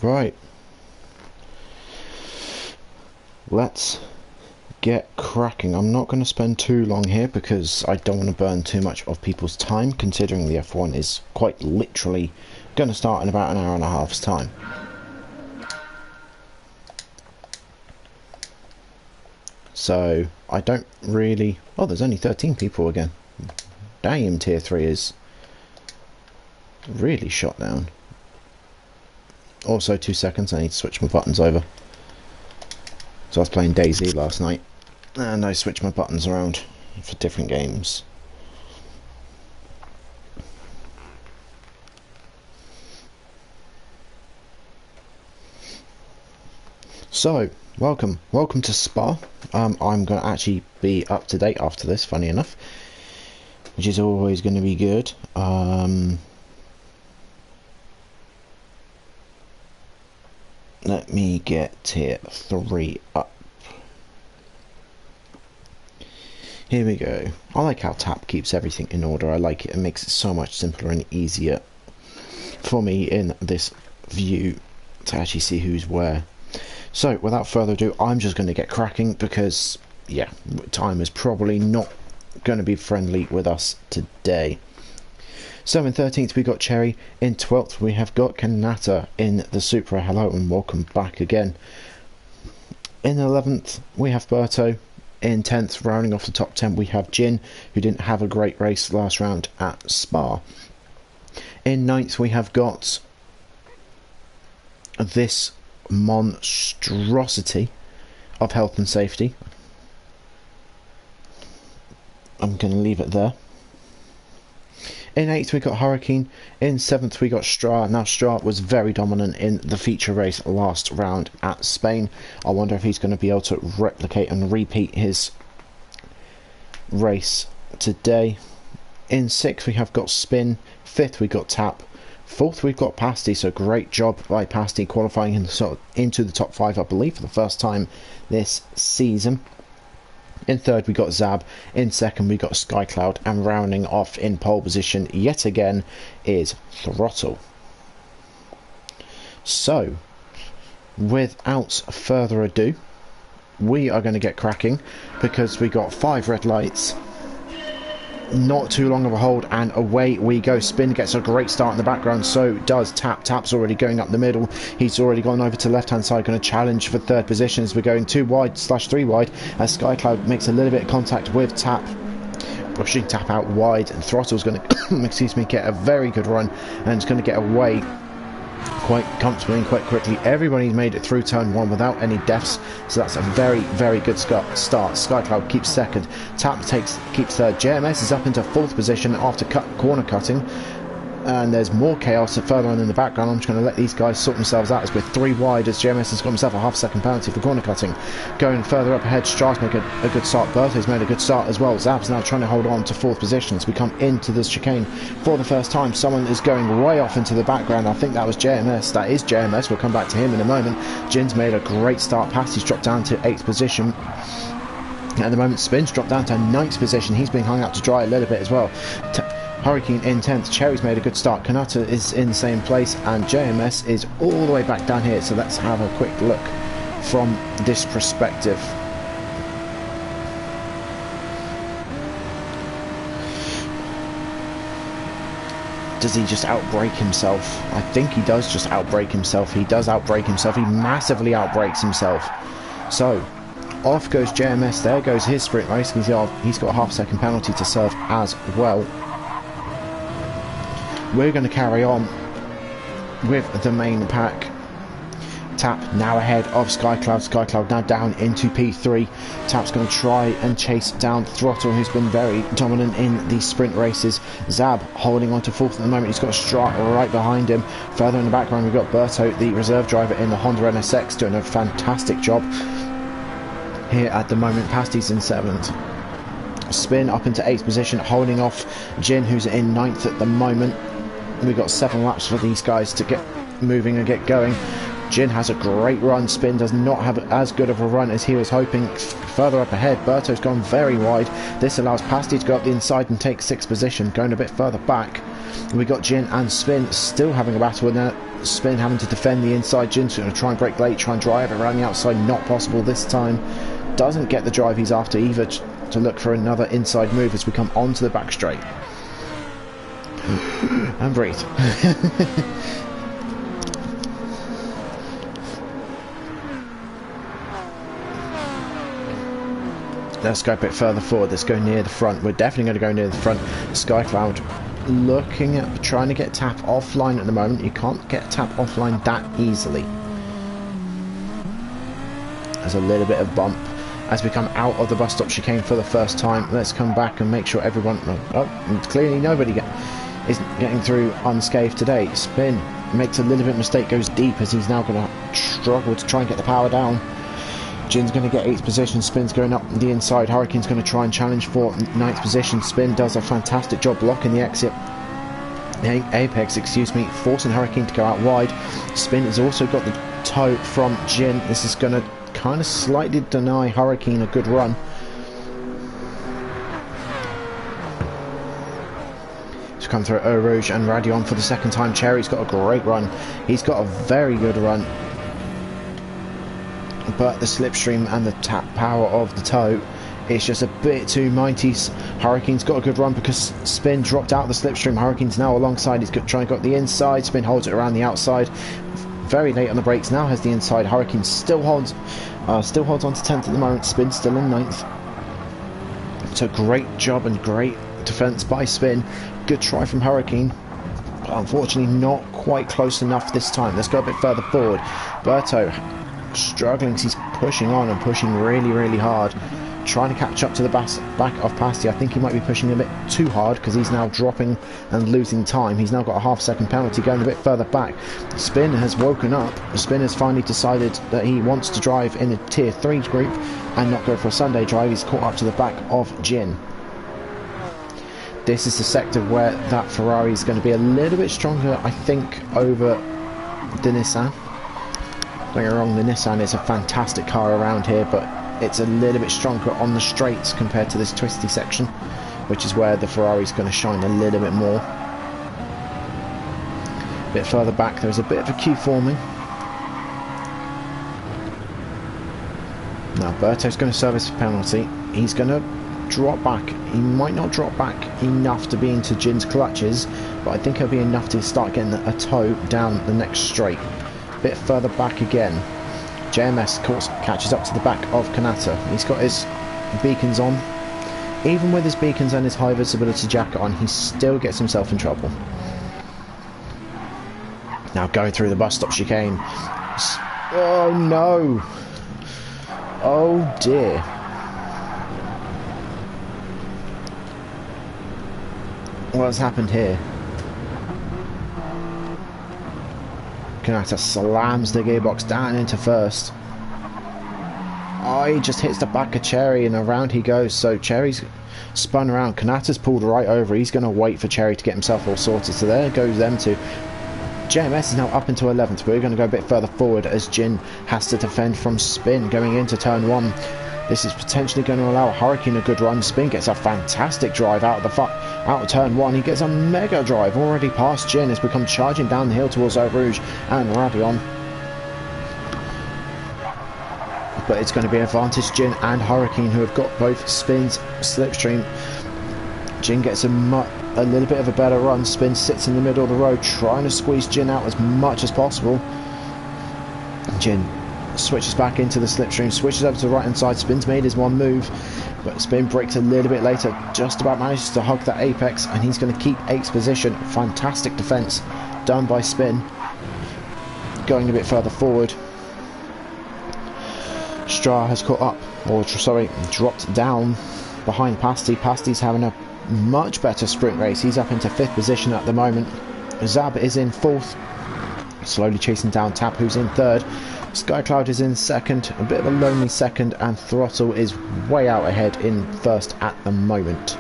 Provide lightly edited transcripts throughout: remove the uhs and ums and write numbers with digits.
Right. Let's get cracking. I'm not going to spend too long here because I don't want to burn too much of people's time, considering the F1 is quite literally going to start in about an hour and a half's time. So I don't really... Oh, there's only 13 people again. Damn, tier 3 is really shot down. Also, 2 seconds, I need to switch my buttons over. So I was playing DayZ last night, and I switched my buttons around for different games. So, welcome to Spa. I'm going to actually be up to date after this, funny enough, which is always going to be good. Let me get tier 3 up. Here we go. I like how Tap keeps everything in order. I like it. It makes it so much simpler and easier for me in this view to actually see who's where. So, without further ado, I'm just going to get cracking because, yeah, time is probably not going to be friendly with us today. So in 13th we got Cherry, in 12th we have got Kanata in the Supra. Hello and welcome back again. In 11th we have Berto. In 10th, rounding off the top 10, we have Jin, who didn't have a great race last round at Spa. In 9th we have got this monstrosity of health and safety. I'm going to leave it there. In 8th we got Hurricane, in 7th we got Stra. Now Stra was very dominant in the feature race last round at Spain. I wonder if he's going to be able to replicate and repeat his race today. In 6th we have got Spin, 5th we got Tap, 4th we've got Pasty, so great job by Pasty qualifying into the top 5 I believe for the first time this season. In 3rd we got Zab, in 2nd we got Skycloud, and rounding off in pole position yet again is Throttle. So, without further ado, we are going to get cracking because we got 5 red lights, not too long of a hold, and away we go. Spin gets a great start in the background, so does Tap. Tap's already going up the middle. He's already gone over to left hand side, going to challenge for 3rd position as we're going 2 wide / 3 wide as Skycloud makes a little bit of contact with Tap, pushing Tap out wide, and Throttle's going to excuse me, get a very good run and is going to get away quite comfortably and quite quickly. Everybody's made it through turn 1 without any deaths, so that's a very good start. Skycloud keeps 2nd, Tap keeps 3rd, JMS is up into 4th position after corner cutting, and there's more chaos further on in the background. I'm just going to let these guys sort themselves out as we're 3 wide as JMS has got himself a half-second penalty for corner cutting. Going further up ahead, Strauss make a good start. Bertho's made a good start as well. Zab's now trying to hold on to 4th position as we come into this chicane for the first time. Someone is going way off into the background. I think that was JMS. That is JMS. We'll come back to him in a moment. Jin's made a great start. Pasty's dropped down to 8th position. At the moment, Spin's dropped down to 9th position. He's being hung out to dry a little bit as well. Hurricane in 10th, Cherry's made a good start, Kanata is in the same place, and JMS is all the way back down here, so let's have a quick look from this perspective. Does he just outbrake himself? I think he does just outbrake himself. He does outbrake himself. He massively outbrakes himself. So, off goes JMS, there goes his sprint race. He's got a half-second penalty to serve as well. We're going to carry on with the main pack. Tap now ahead of Skycloud. Skycloud now down into P3. Tap's going to try and chase down Throttle, who's been very dominant in the sprint races. Zab holding on to 4th at the moment. He's got a Strat right behind him. Further in the background we've got Berto, the reserve driver in the Honda NSX, doing a fantastic job here at the moment. Pasty's in 7th. Spin up into 8th position, holding off Jin, who's in 9th at the moment. We've got 7 laps for these guys to get moving and get going. Jin has a great run. Spin does not have as good of a run as he was hoping. Further up ahead, Berto's gone very wide. This allows Pasty to go up the inside and take 6th position. Going a bit further back, We got Jin and Spin still having a battle, and now Spin having to defend the inside. Jin's going to try and break late, try and drive around the outside. Not possible this time. Doesn't get the drive he's after either, to look for another inside move as we come onto the back straight. And breathe. Let's go a bit further forward. Let's go near the front. We're definitely going to go near the front. Sky Cloud looking at trying to get Tap offline at the moment. You can't get Tap offline that easily. There's a little bit of bump as we come out of the bus stop chicane for the first time. Let's come back and make sure everyone... Oh, clearly nobody is getting through unscathed today. Spin makes a little bit of mistake, goes deep as he's now going to struggle to try and get the power down. Jin's going to get 8th position. Spin's going up the inside. Hurricane's going to try and challenge for 9th position. Spin does a fantastic job blocking the exit. Apex, excuse me, forcing Hurricane to go out wide. Spin has also got the toe from Jin. This is going to kind of slightly deny Hurricane a good run. To come through Eau Rouge and Radion for the second time. Cherry's got a great run. He's got a very good run. But the slipstream and the tap power of the toe is just a bit too mighty. Hurricane's got a good run because Spin dropped out the slipstream. Hurricane's now alongside. He's trying to go the inside. Spin holds it around the outside. Very late on the brakes. Now has the inside. Hurricane still holds on to 10th at the moment. Spin still in 9th. So great job and great defence by Spin. Good try from Hurricane. But unfortunately not quite close enough this time. Let's go a bit further forward. Berto struggling because he's pushing on and pushing really hard, trying to catch up to the back of Pasty. I think he might be pushing a bit too hard because he's now dropping and losing time. He's now got a half-second penalty going a bit further back. Spin has woken up. Spin has finally decided that he wants to drive in a tier 3 group and not go for a Sunday drive. He's caught up to the back of Jin. This is the sector where that Ferrari is going to be a little bit stronger, I think, over the Nissan. Don't get me wrong, the Nissan is a fantastic car around here, but it's a little bit stronger on the straights compared to this twisty section, which is where the Ferrari's going to shine a little bit more. A bit further back, there's a bit of a queue forming. Now Berto's going to service a penalty. He's going to drop back. He might not drop back enough to be into Jin's clutches, but I think he'll be enough to start getting a toe down the next straight. Bit further back again. JMS, of course, catches up to the back of Kanata. He's got his beacons on. Even with his beacons and his high visibility jacket on, he still gets himself in trouble. Now going through the bus stop chicane. Oh no! Oh dear. What's happened here? Kanata slams the gearbox down into first. Oh, he just hits the back of Cherry and around he goes. So Cherry's spun around. Kanata's pulled right over. He's going to wait for Cherry to get himself all sorted. So there goes them two. JMS is now up into 11th. We're going to go a bit further forward as Jin has to defend from Spin going into turn 1. This is potentially going to allow Hurricane a good run. Spin gets a fantastic drive out of turn 1. He gets a mega drive already past Jin. Has become charging down the hill towards Eau Rouge and Radion. But it's going to be advantage Jin and Hurricane, who have got both Spin's slipstream. Jin gets a little bit of a better run. Spin sits in the middle of the road trying to squeeze Jin out as much as possible. Jin switches back into the slipstream, switches over to the right hand side. Spin's made his one move, but Spin breaks a little bit later, just about manages to hug that apex, and he's going to keep 8th position. Fantastic defense done by Spin. Going a bit further forward, Stra has caught up, or sorry, dropped down behind Pasty. Pasty's having a much better sprint race. He's up into 5th position at the moment. Zab is in 4th, slowly chasing down Tap, who's in 3rd. Skycloud is in 2nd, a bit of a lonely 2nd, and Throttle is way out ahead in 1st at the moment.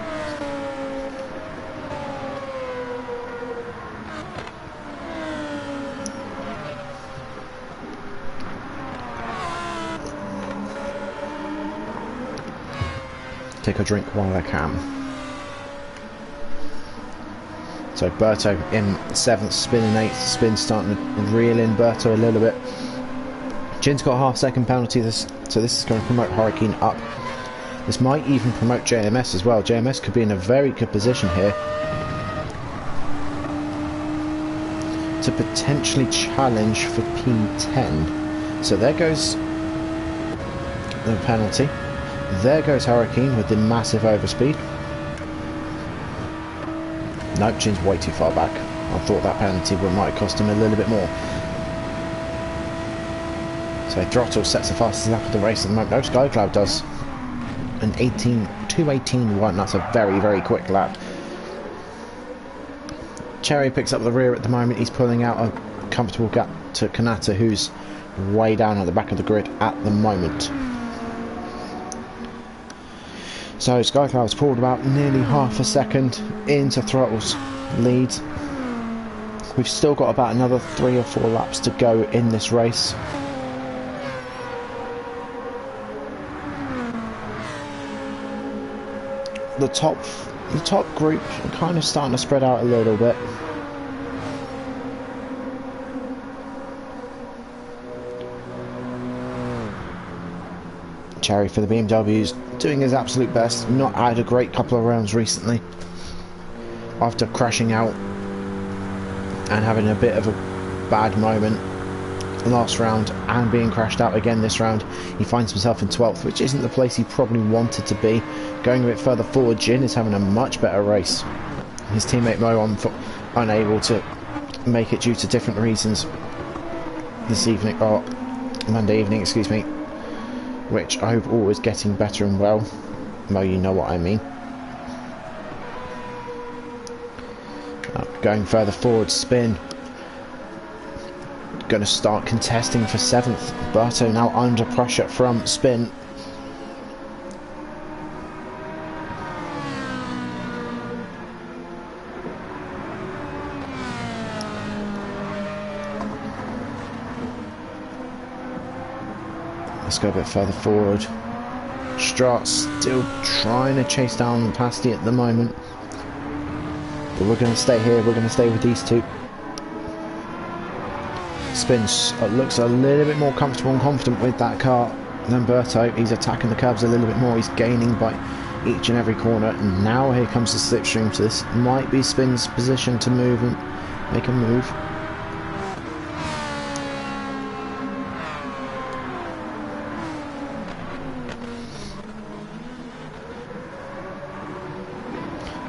Take a drink while I can. So Berto in 7th, Spin in 8th. Spin starting to reel in Berto a little bit. Jin's got a half-second penalty, so this is going to promote Hurricane up. This might even promote JMS as well. JMS could be in a very good position here to potentially challenge for P10. So there goes the penalty. There goes Hurricane with the massive overspeed. Nope, Jin's way too far back. I thought that penalty might have cost him a little bit more. So Throttle sets the fastest lap of the race at the moment. No, Skycloud does. An 2:18.1. That's a very, very quick lap. Cherry picks up the rear at the moment. He's pulling out a comfortable gap to Kanata, who's way down at the back of the grid at the moment. So Skycloud's pulled about nearly half a second into Throttle's lead. We've still got about another 3 or 4 laps to go in this race. The top group are kind of starting to spread out a little bit. Cherry for the BMWs doing his absolute best. Not had a great couple of rounds recently after crashing out and having a bit of a bad moment last round and being crashed out again this round. He finds himself in 12th, which isn't the place he probably wanted to be. Going a bit further forward, Jin is having a much better race. His teammate Mo unable to make it due to different reasons this evening, or Monday evening, excuse me, which I hope all is getting better and well. Mo, you know what I mean. Going further forward, Spin going to start contesting for 7th. Berto now under pressure from Spin. Let's go a bit further forward. Strat still trying to chase down Pasty at the moment, but we're going to stay here. We're going to stay with these two. Spin looks a little bit more comfortable and confident with that car than Berto. He's attacking the curbs a little bit more. He's gaining by each and every corner, and now here comes the slipstream. So this might be Spin's position to move and make a move.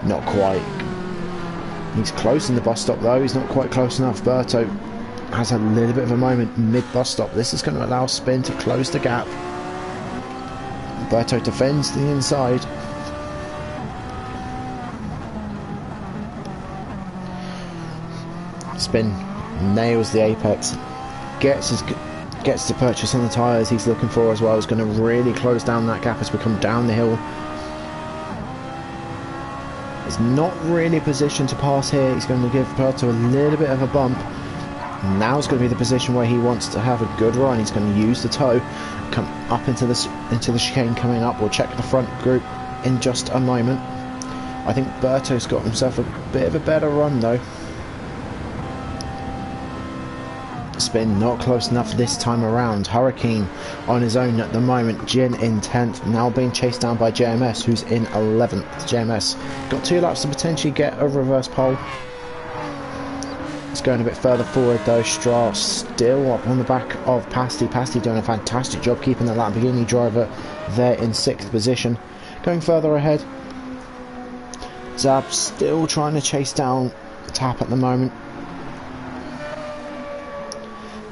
Not quite. He's close in the bus stop though. He's not quite close enough. Berto has a little bit of a moment mid bus stop. This is going to allow Spin to close the gap. Berto defends the inside. Spin nails the apex. Gets the purchase on the tyres he's looking for as well. Is going to really close down that gap as we come down the hill. He's not really positioned to pass here. He's going to give Berto a little bit of a bump. Now it's going to be the position where he wants to have a good run. He's going to use the toe, come up into the chicane coming up. We'll check the front group in just a moment. I think Berto's got himself a bit of a better run though. Spin not close enough this time around. Hurricane on his own at the moment. Jin in 10th, now being chased down by JMS, who's in 11th. JMS got 2 laps to potentially get a reverse pole. It's going a bit further forward though. Stra still up on the back of Pasty. Pasty doing a fantastic job keeping the Lamborghini driver there in 6th position. Going further ahead, Zab still trying to chase down Tap at the moment.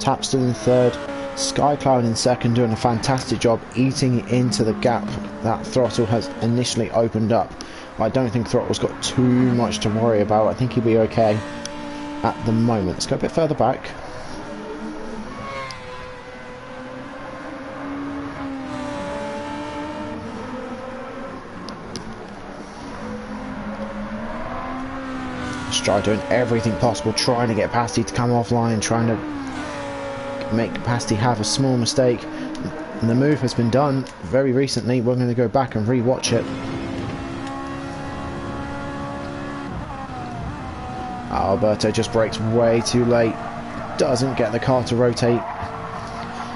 Tap still in 3rd. Skycloud in 2nd, doing a fantastic job eating into the gap that Throttle has initially opened up. I don't think Throttle's got too much to worry about. I think he'll be okay at the moment. Let's go a bit further back. Stride doing everything possible, trying to get Pasty to come offline, trying to make Pasty have a small mistake. And the move has been done very recently. We're going to go back and re-watch it. Alberto just brakes way too late. Doesn't get the car to rotate.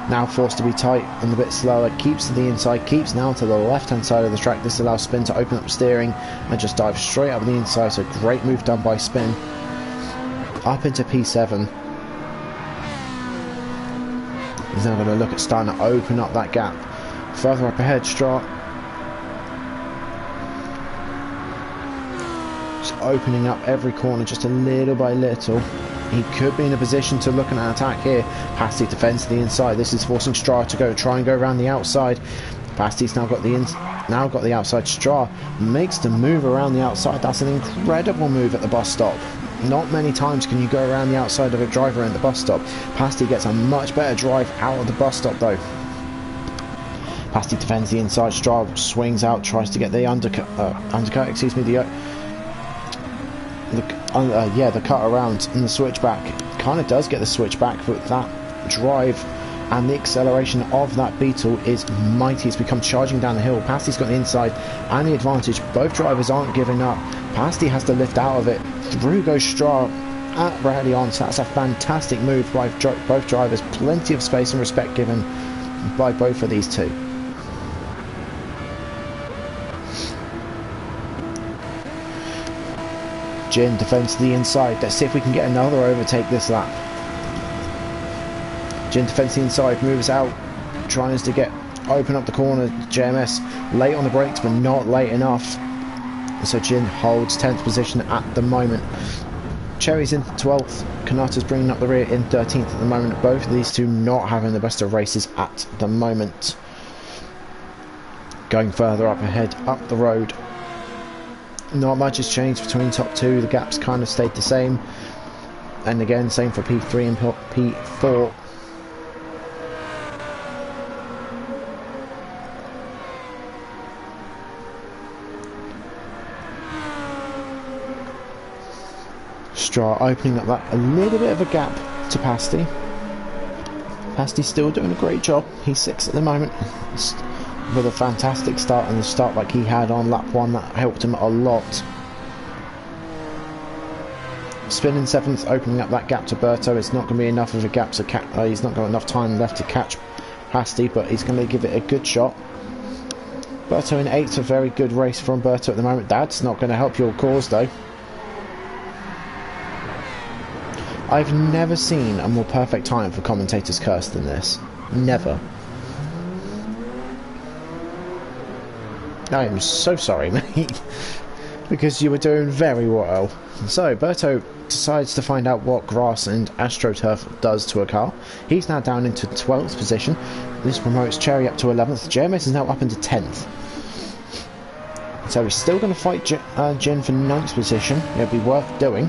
Now forced to be tight and a bit slower. Keeps to the inside. Keeps now to the left-hand side of the track. This allows Spin to open up steering and just dive straight up the inside. So great move done by Spin. Up into P7. He's now going to look at starting to open up that gap. Further up ahead, Stroll. Just opening up every corner just a little by little. He could be in a position to look at an attack here. Pasti defends the inside. This is forcing Stroll to try and go around the outside. Pasti's now got the outside. Stroll makes the move around the outside. That's an incredible move at the bus stop. Not many times can you go around the outside of a driver at the bus stop. Pasti gets a much better drive out of the bus stop though. Pasti defends the inside. Stroll swings out, tries to get the the cut around and the switchback. Kind of does get the switchback, but that drive and the acceleration of that Beetle is mighty. It's become charging down the hill. Pasti's got the inside and the advantage. Both drivers aren't giving up. Pasti has to lift out of it. Through goes Stroll at Bradley on. So that's a fantastic move by both drivers. Plenty of space and respect given by both of these two. Jin defends the inside. Let's see if we can get another overtake this lap. Jin defends the inside, moves out, tries to open up the corner. JMS late on the brakes, but not late enough. So Jin holds 10th position at the moment. Cherry's in 12th. Kanata's bringing up the rear in 13th at the moment. Both of these two not having the best of races at the moment. Going further up ahead, up the road. Not much has changed between top two. The gaps kind of stayed the same. And again, same for P3 and P4. Stroll opening up that a little bit of a gap to Pasti. Pasti's still doing a great job. He's 6th at the moment. With a fantastic start, and the start like he had on lap 1 that helped him a lot. Spin in 7th, opening up that gap to Berto. It's not going to be enough of a gap to he's not got enough time left to catch Pasti, but he's going to give it a good shot. Berto in 8th, a very good race from Berto at the moment. That's not going to help your cause though. I've never seen a more perfect time for commentators curse than this. Never. I am so sorry, mate, because you were doing very well. So, Berto decides to find out what grass and AstroTurf does to a car. He's now down into 12th position. This promotes Cherry up to 11th. JMS is now up into 10th. So he's still going to fight Jin for 9th position. It'll be worth doing.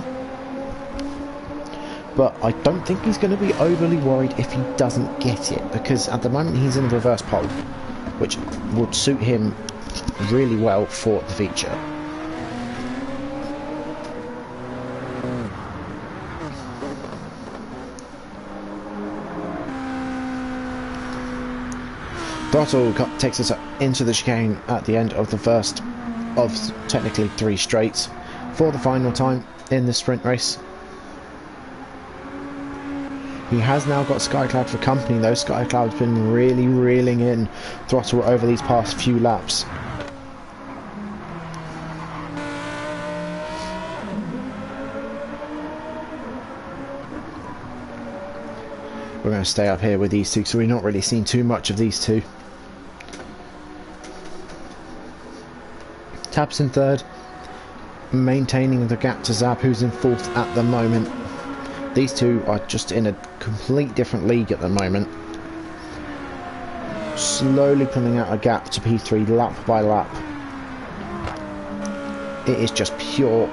But I don't think he's going to be overly worried if he doesn't get it, because at the moment he's in the reverse pole, which would suit him really well for the feature. Throttle takes us into the chicane at the end of the first of technically 3 straights for the final time in the sprint race. He has now got Skycloud for company though. Skycloud's been really reeling in Throttle over these past few laps. We're going to stay up here with these two, so we've not really seen too much of these two. Tab's in 3rd, maintaining the gap to Zab, who's in 4th at the moment. These two are just in a complete different league at the moment. Slowly pulling out a gap to P3 lap by lap. It is just pure,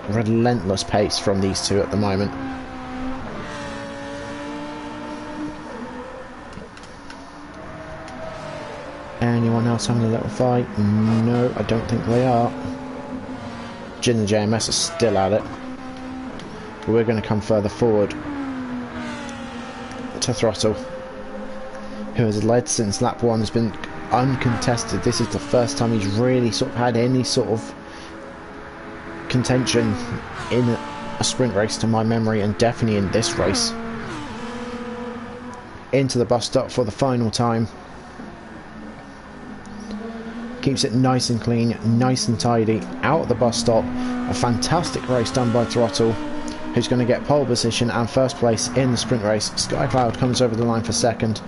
relentless pace from these two at the moment. Anyone else having a little fight? No, I don't think they are. Jin and JMS are still at it. But we're going to come further forward to Throttle, who has led since lap 1, has been uncontested. This is the first time he's really sort of had any sort of contention in a sprint race to my memory, and definitely in this race. Into the bus stop for the final time. Keeps it nice and clean, nice and tidy. Out at the bus stop. A fantastic race done by Throttle, who's going to get pole position and first place in the sprint race. Skycloud comes over the line for second.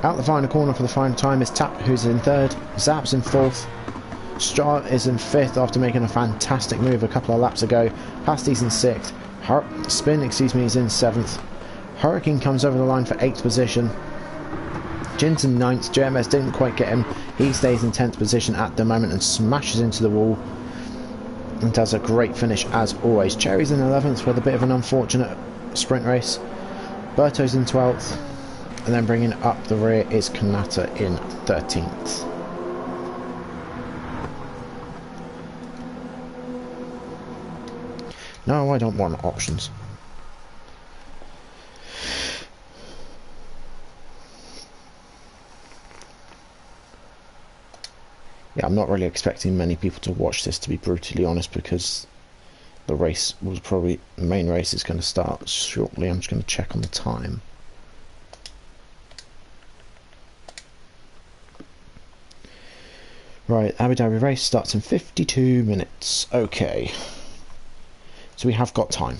Out the final corner for the final time is Tap, who's in third. Zap's in fourth. Star is in fifth after making a fantastic move a couple of laps ago. Pasty's in sixth. Spin is in seventh. Hurricane comes over the line for 8th position. Jin's in 9th. JMS didn't quite get him. He stays in 10th position at the moment and smashes into the wall and does a great finish as always. Cherry's in 11th with a bit of an unfortunate sprint race. Berto's in 12th. And then bringing up the rear is Kanata in 13th. No, I don't want options. Yeah, I'm not really expecting many people to watch this, to be brutally honest, because the race was probably, the main race is going to start shortly. I'm just going to check on the time. Right, Abu Dhabi race starts in 52 minutes. Okay. So we have got time.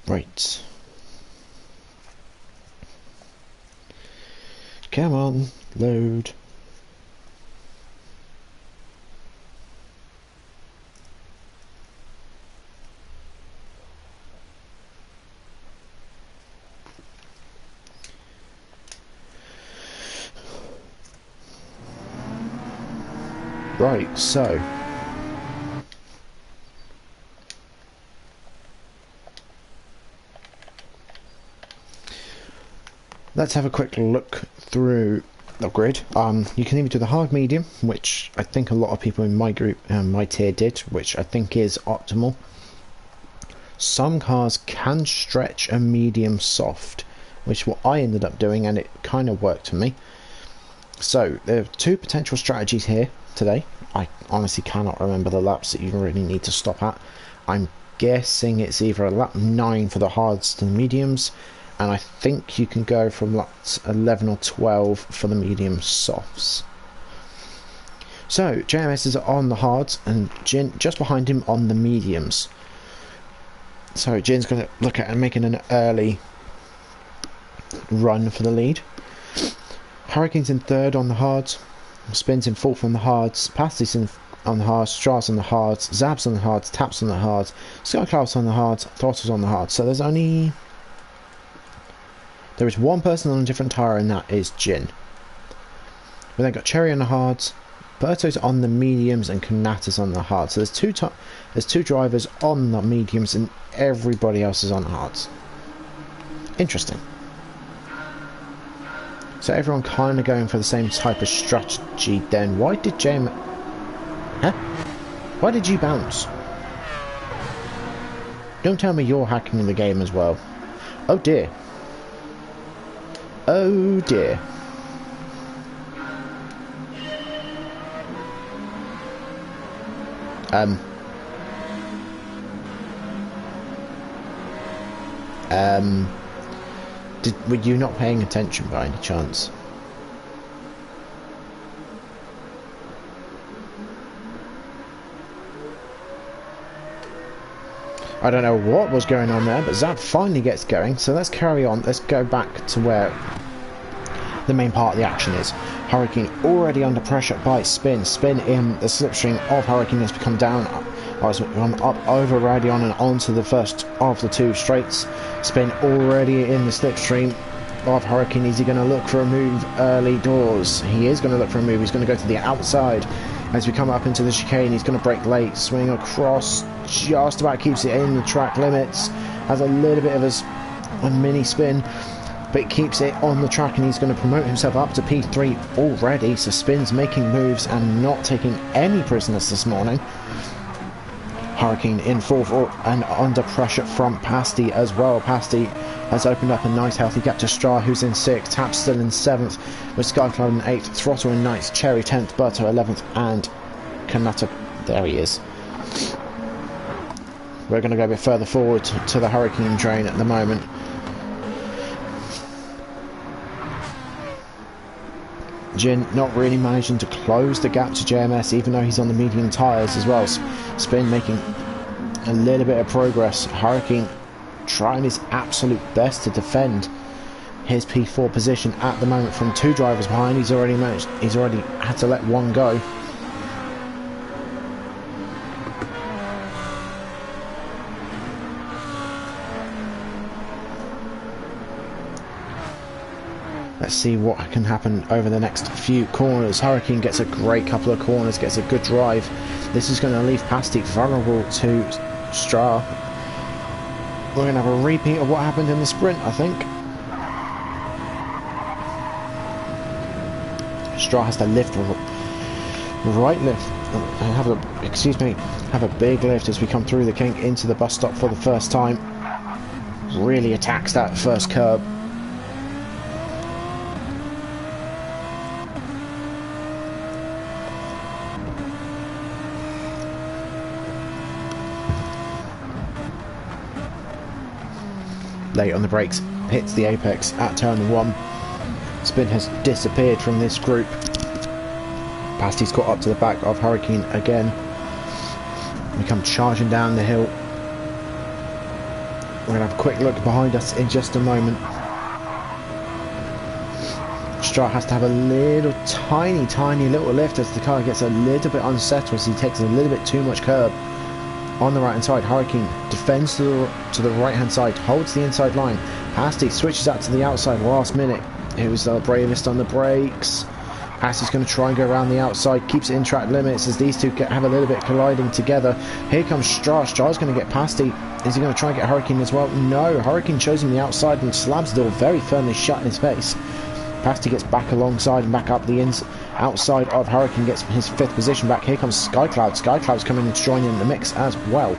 Right. Come on, load. Right, so let's have a quick look through the grid. You can either do the hard medium, which I think a lot of people in my group and my tier did, which I think is optimal. Some cars can stretch a medium soft, which is what I ended up doing, and it kind of worked for me. So there are two potential strategies here today. I honestly cannot remember the laps that you really need to stop at. I'm guessing it's either a lap 9 for the hards to the mediums, and I think you can go from laps 11 or 12 for the medium softs. So JMS is on the hards and Jin just behind him on the mediums. So Jin's going to look at making an early run for the lead. Hurricane's in third on the hards. Spin's in fourth on the hards. Pasty's on the hards. Stra's on the hards. Zab's on the hards. Tap's on the hards. Skycloud's on the hards. Throttle's on the hards. So there is one person on a different tyre, and that is Jin. We then got Cherry on the hards. Berto's on the mediums and Kanata's on the hards. So there's two drivers on the mediums and everybody else is on the hards. Interesting. So everyone kind of going for the same type of strategy then. Why did Why did you bounce? Don't tell me you're hacking the game as well. Oh dear. Oh dear. Were you not paying attention by any chance? I don't know what was going on there, but Zab finally gets going, so let's carry on. Let's go back to where the main part of the action is. Hurricane already under pressure by Spin. Spin in the slipstream of Hurricane has become down. Has come up over Radion and onto the first of the two straights. Spin already in the slipstream of Hurricane. Is he going to look for a move early doors? He is going to look for a move. He's going to go to the outside as we come up into the chicane. He's going to break late, swing across, just about keeps it in the track limits. Has a little bit of a mini spin, but keeps it on the track, and he's going to promote himself up to P3 already. So Spin's making moves and not taking any prisoners this morning. Hurricane in fourth and under pressure from Pasty as well. Pasty has opened up a nice healthy gap to Stra, who's in 6th. Tap still in 7th, with Skycloud in 8th, Throttle in 9th, Cherry 10th, Berto 11th, and Kanata, there he is. We're going to go a bit further forward to the Hurricane train at the moment. Jin not really managing to close the gap to JMS, even though he's on the medium tyres as well. Spin making a little bit of progress. Hurricane trying his absolute best to defend his P4 position at the moment from 2 drivers behind. He's already had to let one go. Let's see what can happen over the next few corners. Hurricane gets a great couple of corners, gets a good drive. This is going to leave Pasty vulnerable to Stra. We're going to have a repeat of what happened in the sprint, I think. Stra has to lift, right lift, have a big lift as we come through the kink into the bus stop for the first time. Really attacks that first curb. Late on the brakes, hits the apex at turn 1. Spin has disappeared from this group. Pasty's got up to the back of Hurricane again. We come charging down the hill. We're going to have a quick look behind us in just a moment. Stra has to have a little tiny little lift as the car gets a little bit unsettled, as he takes a little bit too much curb. On the right hand side, Hurricane defends to the right hand side, holds the inside line. Pasty switches out to the outside last minute. Who's the bravest on the brakes? Pasty's going to try and go around the outside, keeps it in track limits as these two have a little bit colliding together. Here comes Stra. Stra's going to get Pasty. Is he going to try and get Hurricane as well? No, Hurricane shows him the outside and slams the door very firmly shut in his face. Pasty gets back alongside and back up the outside of Hurricane, gets his 5th position back. Here comes Skycloud. Skycloud's coming in to join in the mix as well.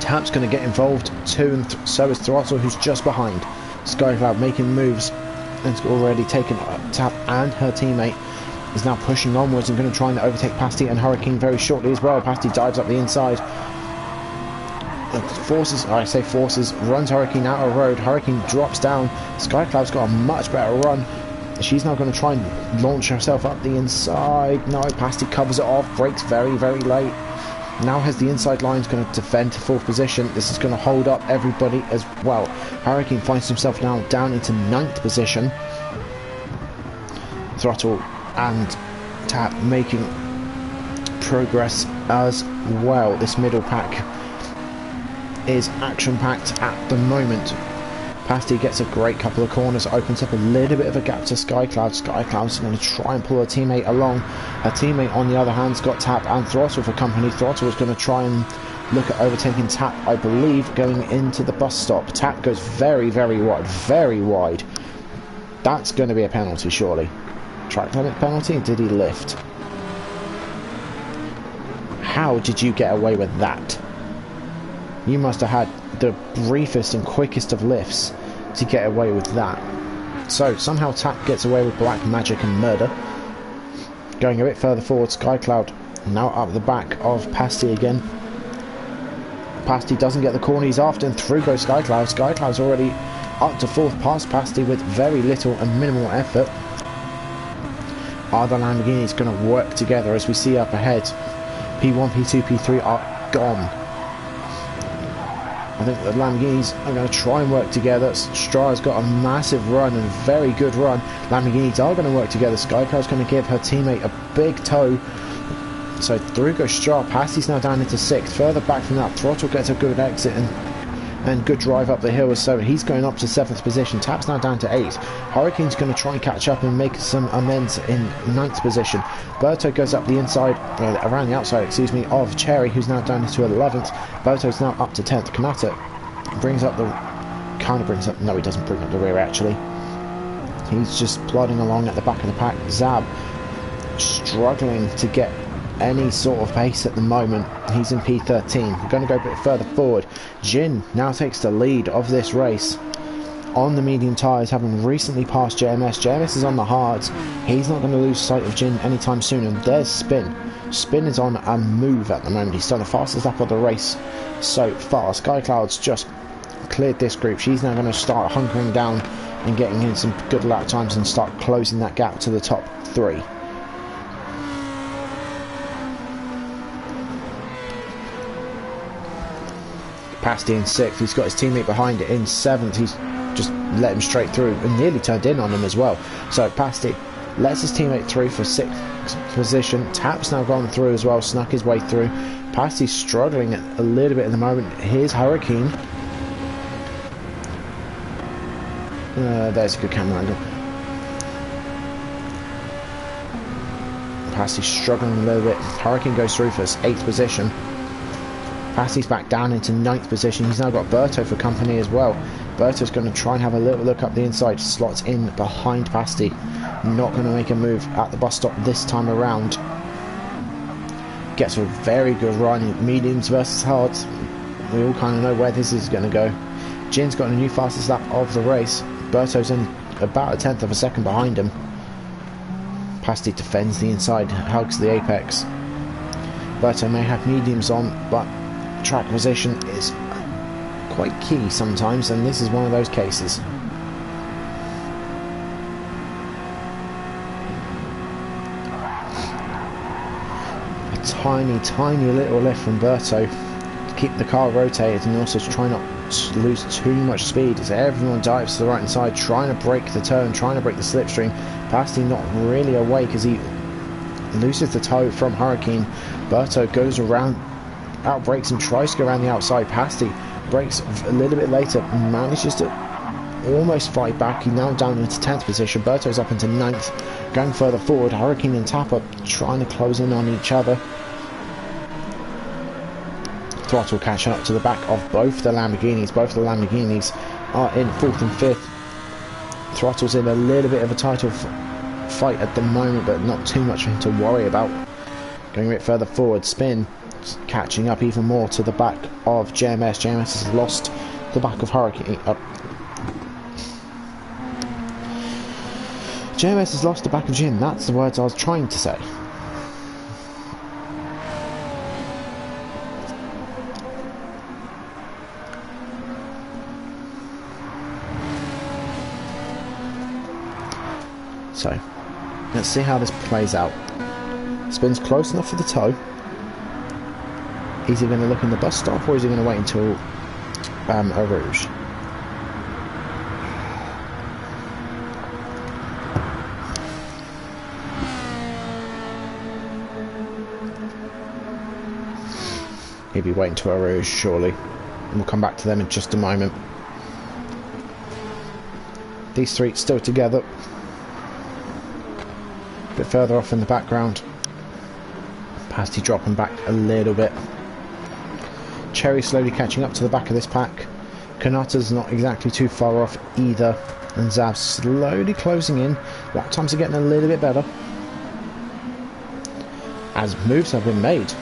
Tap's going to get involved too, and so is Throttle, who's just behind. Skycloud making moves and already taken Tap, and her teammate is now pushing onwards and going to try and overtake Pasty and Hurricane very shortly as well. Pasty dives up the inside. Forces, runs Hurricane out of road. Hurricane drops down. Skycloud's got a much better run. She's now going to try and launch herself up the inside. No, Pasty covers it off, brakes very late. Now has the inside line's going to defend to 4th position. This is going to hold up everybody as well. Hurricane finds himself now down into 9th position. Throttle and Tap making progress as well. This middle pack is action-packed at the moment. Pasty gets a great couple of corners, opens up a little bit of a gap to Skycloud. Skycloud's going to try and pull her teammate along. Her teammate, on the other hand, has got Tap and Throttle for company. Throttle is going to try and look at overtaking Tap, I believe, going into the bus stop. Tap goes very wide. That's going to be a penalty, surely. Track limit penalty? Did he lift? How did you get away with that? You must have had the briefest and quickest of lifts to get away with that. So somehow Tap gets away with black magic and murder. Going a bit further forward, Skycloud now up the back of Pasty again. Pasty doesn't get the corner he's after, and through goes Skycloud. Skycloud's already up to 4th past Pasty with very little and minimal effort. Other Lamborghinis going to work together as we see up ahead. P1, P2, P3 are gone. I think the Lamborghinis are going to try and work together. Stra's got a massive run and very good run. Lamborghinis are going to work together. Skycloud's going to give her teammate a big tow. So through goes Stra. Pasty's now down into 6th. Further back from that, Throttle gets a good exit and good drive up the hill, so he's going up to 7th position. Tap's now down to 8th. Hurricane's going to try and catch up and make some amends in 9th position. Berto goes up the inside, around the outside, excuse me, of Cherry, who's now down into 11th. Berto's now up to 10th. Kanata no, he doesn't bring up the rear actually. He's just plodding along at the back of the pack. Zab struggling to get any sort of pace at the moment. He's in P13. We're going to go a bit further forward. Jin now takes the lead of this race on the medium tyres, having recently passed JMS. JMS is on the hards. He's not going to lose sight of Jin anytime soon. And there's Spin. Spin is on a move at the moment. He's done the fastest lap of the race so far. Skycloud's just cleared this group. She's now going to start hunkering down and getting in some good lap times and start closing that gap to the top 3. Pasty in 6th, he's got his teammate behind it in 7th. He's just let him straight through and nearly turned in on him as well. So Pasty lets his teammate through for 6th position. Tap's now gone through as well, snuck his way through. Pasty's struggling a little bit at the moment. Here's Hurricane. There's a good camera angle. Pasty's struggling a little bit. Hurricane goes through for his 8th position. Pasty's back down into 9th position. He's now got Berto for company as well. Berto's going to try and have a little look up the inside. Slots in behind Pasty. Not going to make a move at the bus stop this time around. Gets a very good run. Mediums versus hards. We all kind of know where this is going to go. Jin's got a new fastest lap of the race. Berto's in about a 10th of a second behind him. Pasty defends the inside, hugs the apex. Berto may have mediums on, but track position is quite key sometimes, and this is one of those cases. A tiny little lift from Berto to keep the car rotated and also to try not to lose too much speed as everyone dives to the right hand side, trying to break the turn, trying to break the slipstream. Pasty not really awake as he loses the toe from Hurricane. Berto goes around, outbrakes and tries to go around the outside. Pasty brakes a little bit later, manages to almost fight back. He's now down into 10th position. Berto's up into 9th, going further forward. Hurricane and Tapper trying to close in on each other. Throttle catching up to the back of both the Lamborghinis. Both the Lamborghinis are in 4th and 5th. Throttle's in a little bit of a title fight at the moment, but not too much for him to worry about. Going a bit further forward, Spin catching up even more to the back of JMS. JMS has lost the back of Hurricane. JMS has lost the back of Jin. That's the words I was trying to say. So, let's see how this plays out. Spin's close enough for the toe. Is he going to look in the bus stop, or is he going to wait until Eau Rouge? He'll be waiting till Eau Rouge, surely. And we'll come back to them in just a moment. These three still together. A bit further off in the background. Pasty dropping back a little bit. Cherry slowly catching up to the back of this pack. Kanata's not exactly too far off either. And Zav slowly closing in. Lap times are getting a little bit better as moves have been made.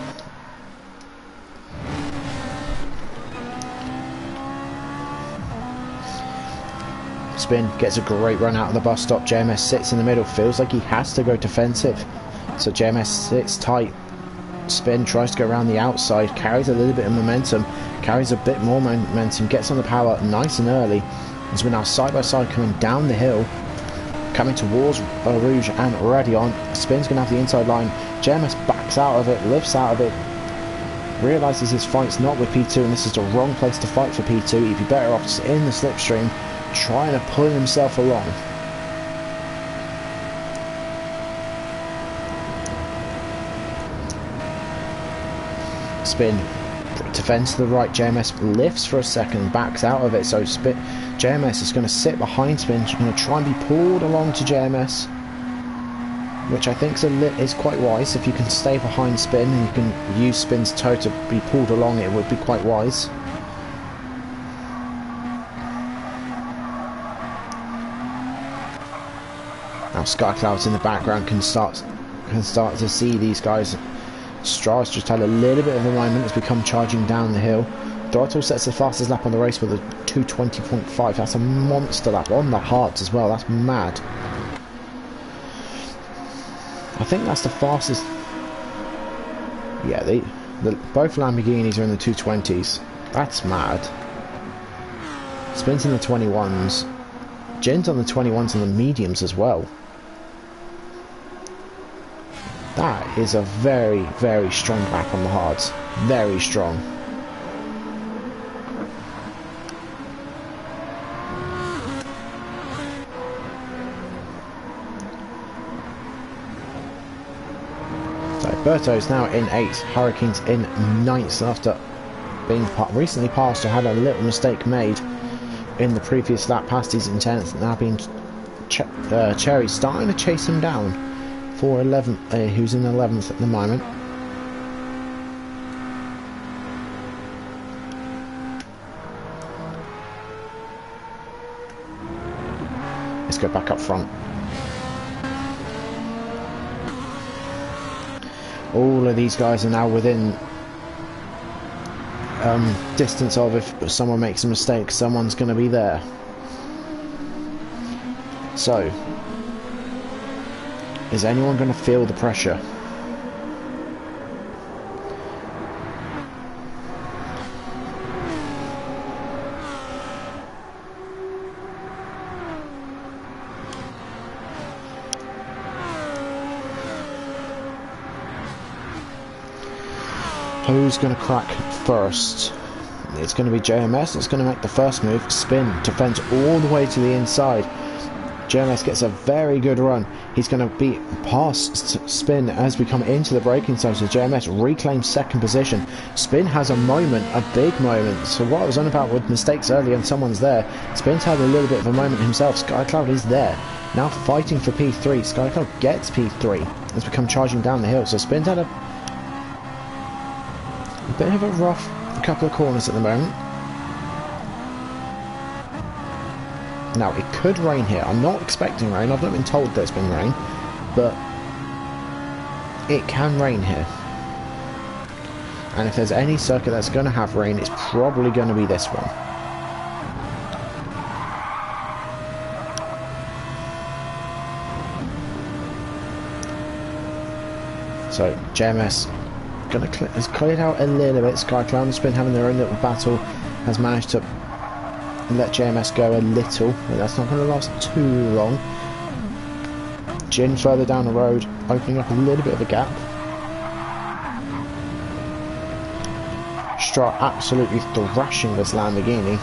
Spin gets a great run out of the bus stop. JMS sits in the middle, feels like he has to go defensive, so JMS sits tight. Spin tries to go around the outside, carries a little bit of momentum, carries a bit more momentum, gets on the power nice and early, as we're now side by side coming down the hill, coming towards Rouge and Radion. Spin's going to have the inside line. JMS backs out of it, lifts out of it, realises his fight's not with P2 and this is the wrong place to fight for P2. He'd be better off just in the slipstream trying to pull himself along. Spin, defends to the right, JMS lifts for a second, backs out of it, so JMS is going to sit behind Spin, she's going to try and be pulled along to JMS, which I think is quite wise. If you can stay behind Spin and you can use Spin's toe to be pulled along, it would be quite wise. Now Sky Clouds in the background can start to see these guys. Stra's just had a little bit of a moment, has become charging down the hill. Throttle sets the fastest lap on the race with a 2:20.5. That's a monster lap on the hards as well. That's mad. I think that's the fastest. Yeah, both Lamborghinis are in the 220s. That's mad. Spins in the 21s. Gin's on the 21s and the mediums as well. That is a very, very strong lap on the hards. Very strong. So Berto's now in 8th, Hurricane's in 9th after being recently passed or had a little mistake made in the previous lap. Pasty's in 10th, now being Cherry starting to chase him down. For 11th, who's in 11th at the moment. Let's go back up front. All of these guys are now within distance of, if someone makes a mistake, someone's going to be there. So, is anyone going to feel the pressure? Who's going to crack first? It's going to be JMS. It's going to make the first move. Spin, defends all the way to the inside. JMS gets a very good run. He's going to be past Spin as we come into the braking zone. So JMS reclaims second position. Spin has a moment, a big moment. So what I was on about with mistakes earlier and someone's there, Spin's had a little bit of a moment himself. Skycloud is there. Now fighting for P3. Skycloud gets P3 as we come charging down the hill. So Spin's had a bit of a rough couple of corners at the moment. Now, it could rain here. I'm not expecting rain. I've not been told there's been rain. But it can rain here. And if there's any circuit that's going to have rain, it's probably going to be this one. So, JMS has cleared out a little bit. Skycloud has been having their own little battle. Has managed to let JMS go a little, but that's not going to last too long. Gin further down the road, opening up a little bit of a gap. Stra absolutely thrashing this Lamborghini.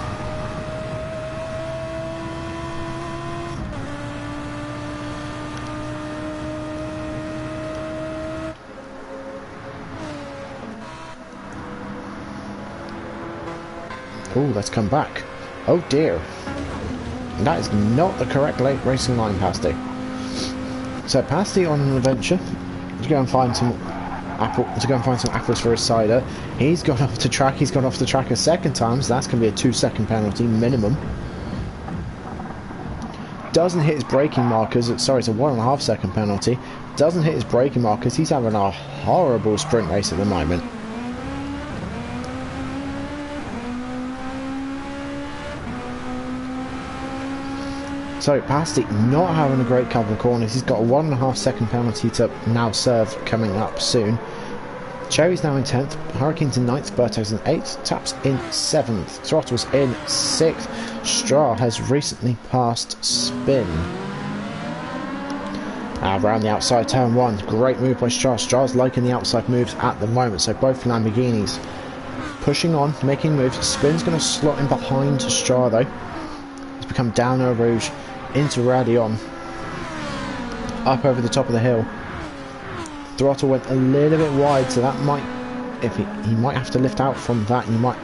Oh, let's come back. Oh dear. That is not the correct late racing line, Pasty. So Pasty on an adventure to go and find some apples for his cider. He's gone off the track. He's gone off the track a second time, so that's going to be a 2-second penalty minimum. Doesn't hit his braking markers. Sorry, it's a 1.5 second penalty. Doesn't hit his braking markers. He's having a horrible sprint race at the moment. So Pasty not having a great couple of corners. He's got a 1.5 second penalty to now serve coming up soon. Cherry's now in 10th, Hurricane's in 9th, Berto's in 8th, Taps in 7th, Throttle's in 6th, Stra has recently passed Spin. Around the outside, turn 1. Great move by Stroll. Stroll's liking the outside moves at the moment. So both Lamborghinis pushing on, making moves. Spin's going to slot in behind Stroll though. He's become down Eau Rouge into Radion. Up over the top of the hill. Throttle went a little bit wide, so that might, if he might have to lift out from that. He might.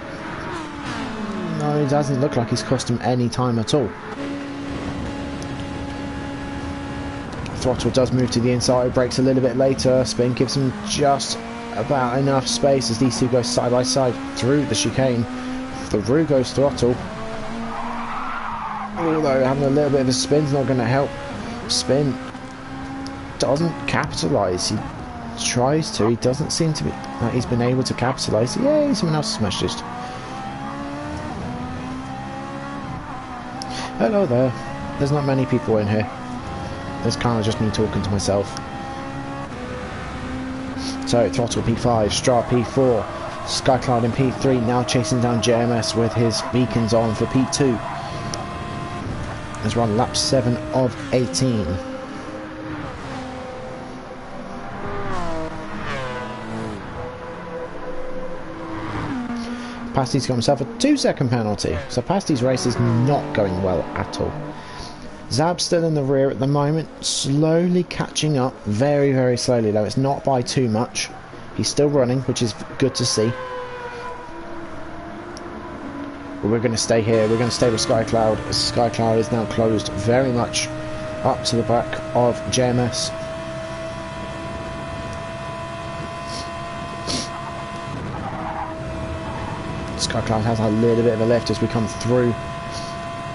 No, it doesn't look like he's cost him any time at all. Throttle does move to the inside, brakes a little bit later. Spin gives him just about enough space as these two go side by side through the chicane. Through goes Throttle. Although having a little bit of a spin's not going to help. Spin doesn't capitalise. He tries to. He doesn't seem to be. He's been able to capitalise. Yay! Someone else smashed it. Hello there. There's not many people in here. It's kind of just me talking to myself. So Throttle P5, Stroll P4, Skycloud in P3, now chasing down JMS with his beacons on for P2. Let's run lap 7 of 18. Pasty's got himself a 2-second penalty, so Pasty's race is not going well at all. Zab's still in the rear at the moment, slowly catching up, very, very slowly though. It's not by too much. He's still running, which is good to see. But we're going to stay here. We're going to stay with Skycloud. Skycloud is now closed very much up to the back of JMS. Skycloud has a little bit of a lift as we come through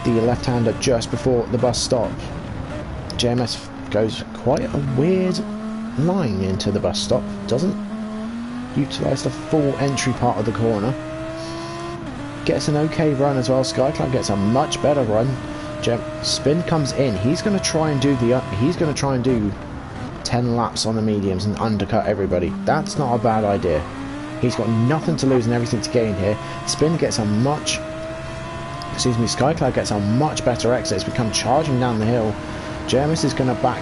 the left-hander just before the bus stop. JMS goes quite a weird line into the bus stop. Doesn't utilise the full entry part of the corner. Gets an okay run as well. Skycloud gets a much better run. Spin comes in. He's going to try and do 10 laps on the mediums and undercut everybody. That's not a bad idea. He's got nothing to lose and everything to gain here. Spin gets a much... Excuse me, Skycloud gets a much better exit. It's become charging down the hill. JMS is going to back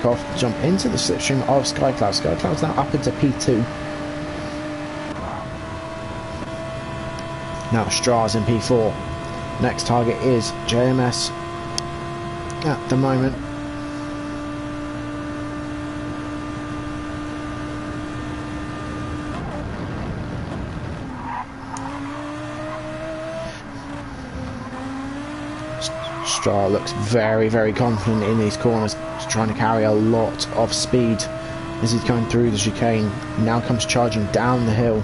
off, jump into the slipstream of Skycloud. Skycloud's now up into P2. Now Stra's in P4. Next target is JMS at the moment. Stra looks very, very confident in these corners, trying to carry a lot of speed as he's going through the chicane. Now comes charging down the hill.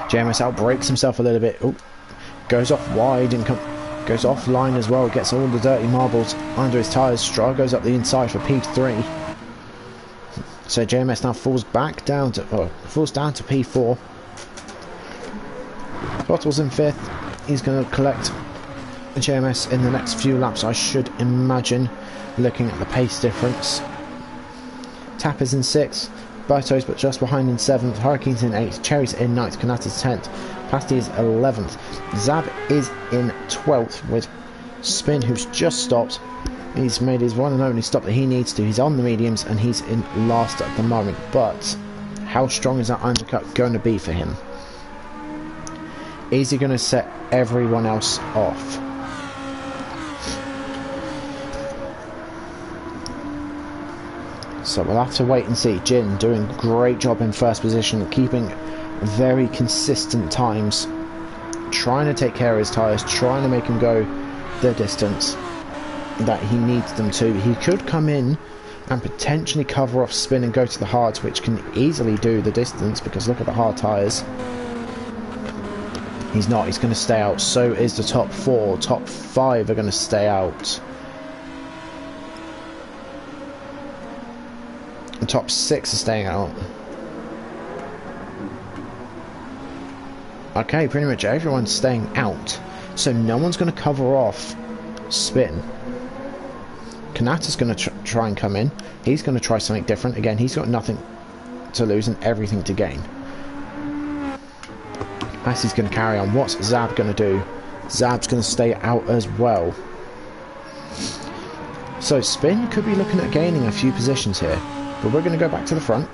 JMS outbrakes himself a little bit. Ooh, goes off wide and goes offline as well. Gets all the dirty marbles under his tyres. Stra goes up the inside for P3. So JMS now falls down to P4. Bottles in 5th. He's going to collect JMS in the next few laps, I should imagine, looking at the pace difference. Tap is in 6th, Berto's but just behind in 7th, Hurricane's in 8th, Cherry's in 9th, Kanata's 10th, Pasty is 11th, Zab is in 12th with Spin, who's just stopped. He's made his one and only stop that he needs to. He's on the mediums and he's in last at the moment, but how strong is that undercut going to be for him? Is he going to set everyone else off? So we'll have to wait and see. Jin doing a great job in first position, keeping very consistent times, trying to take care of his tyres, trying to make him go the distance that he needs them to. He could come in and potentially cover off Spin and go to the hards, which can easily do the distance, because look at the hard tyres. He's not. He's going to stay out. So is the top 4. Top 5 are going to stay out. The top 6 are staying out. Okay, pretty much everyone's staying out. So no one's going to cover off Spin. Kanata's going to try and come in. He's going to try something different. Again, he's got nothing to lose and everything to gain. Pasty's going to carry on. What's Zab going to do? Zab's going to stay out as well. So Spin could be looking at gaining a few positions here, but we're going to go back to the front.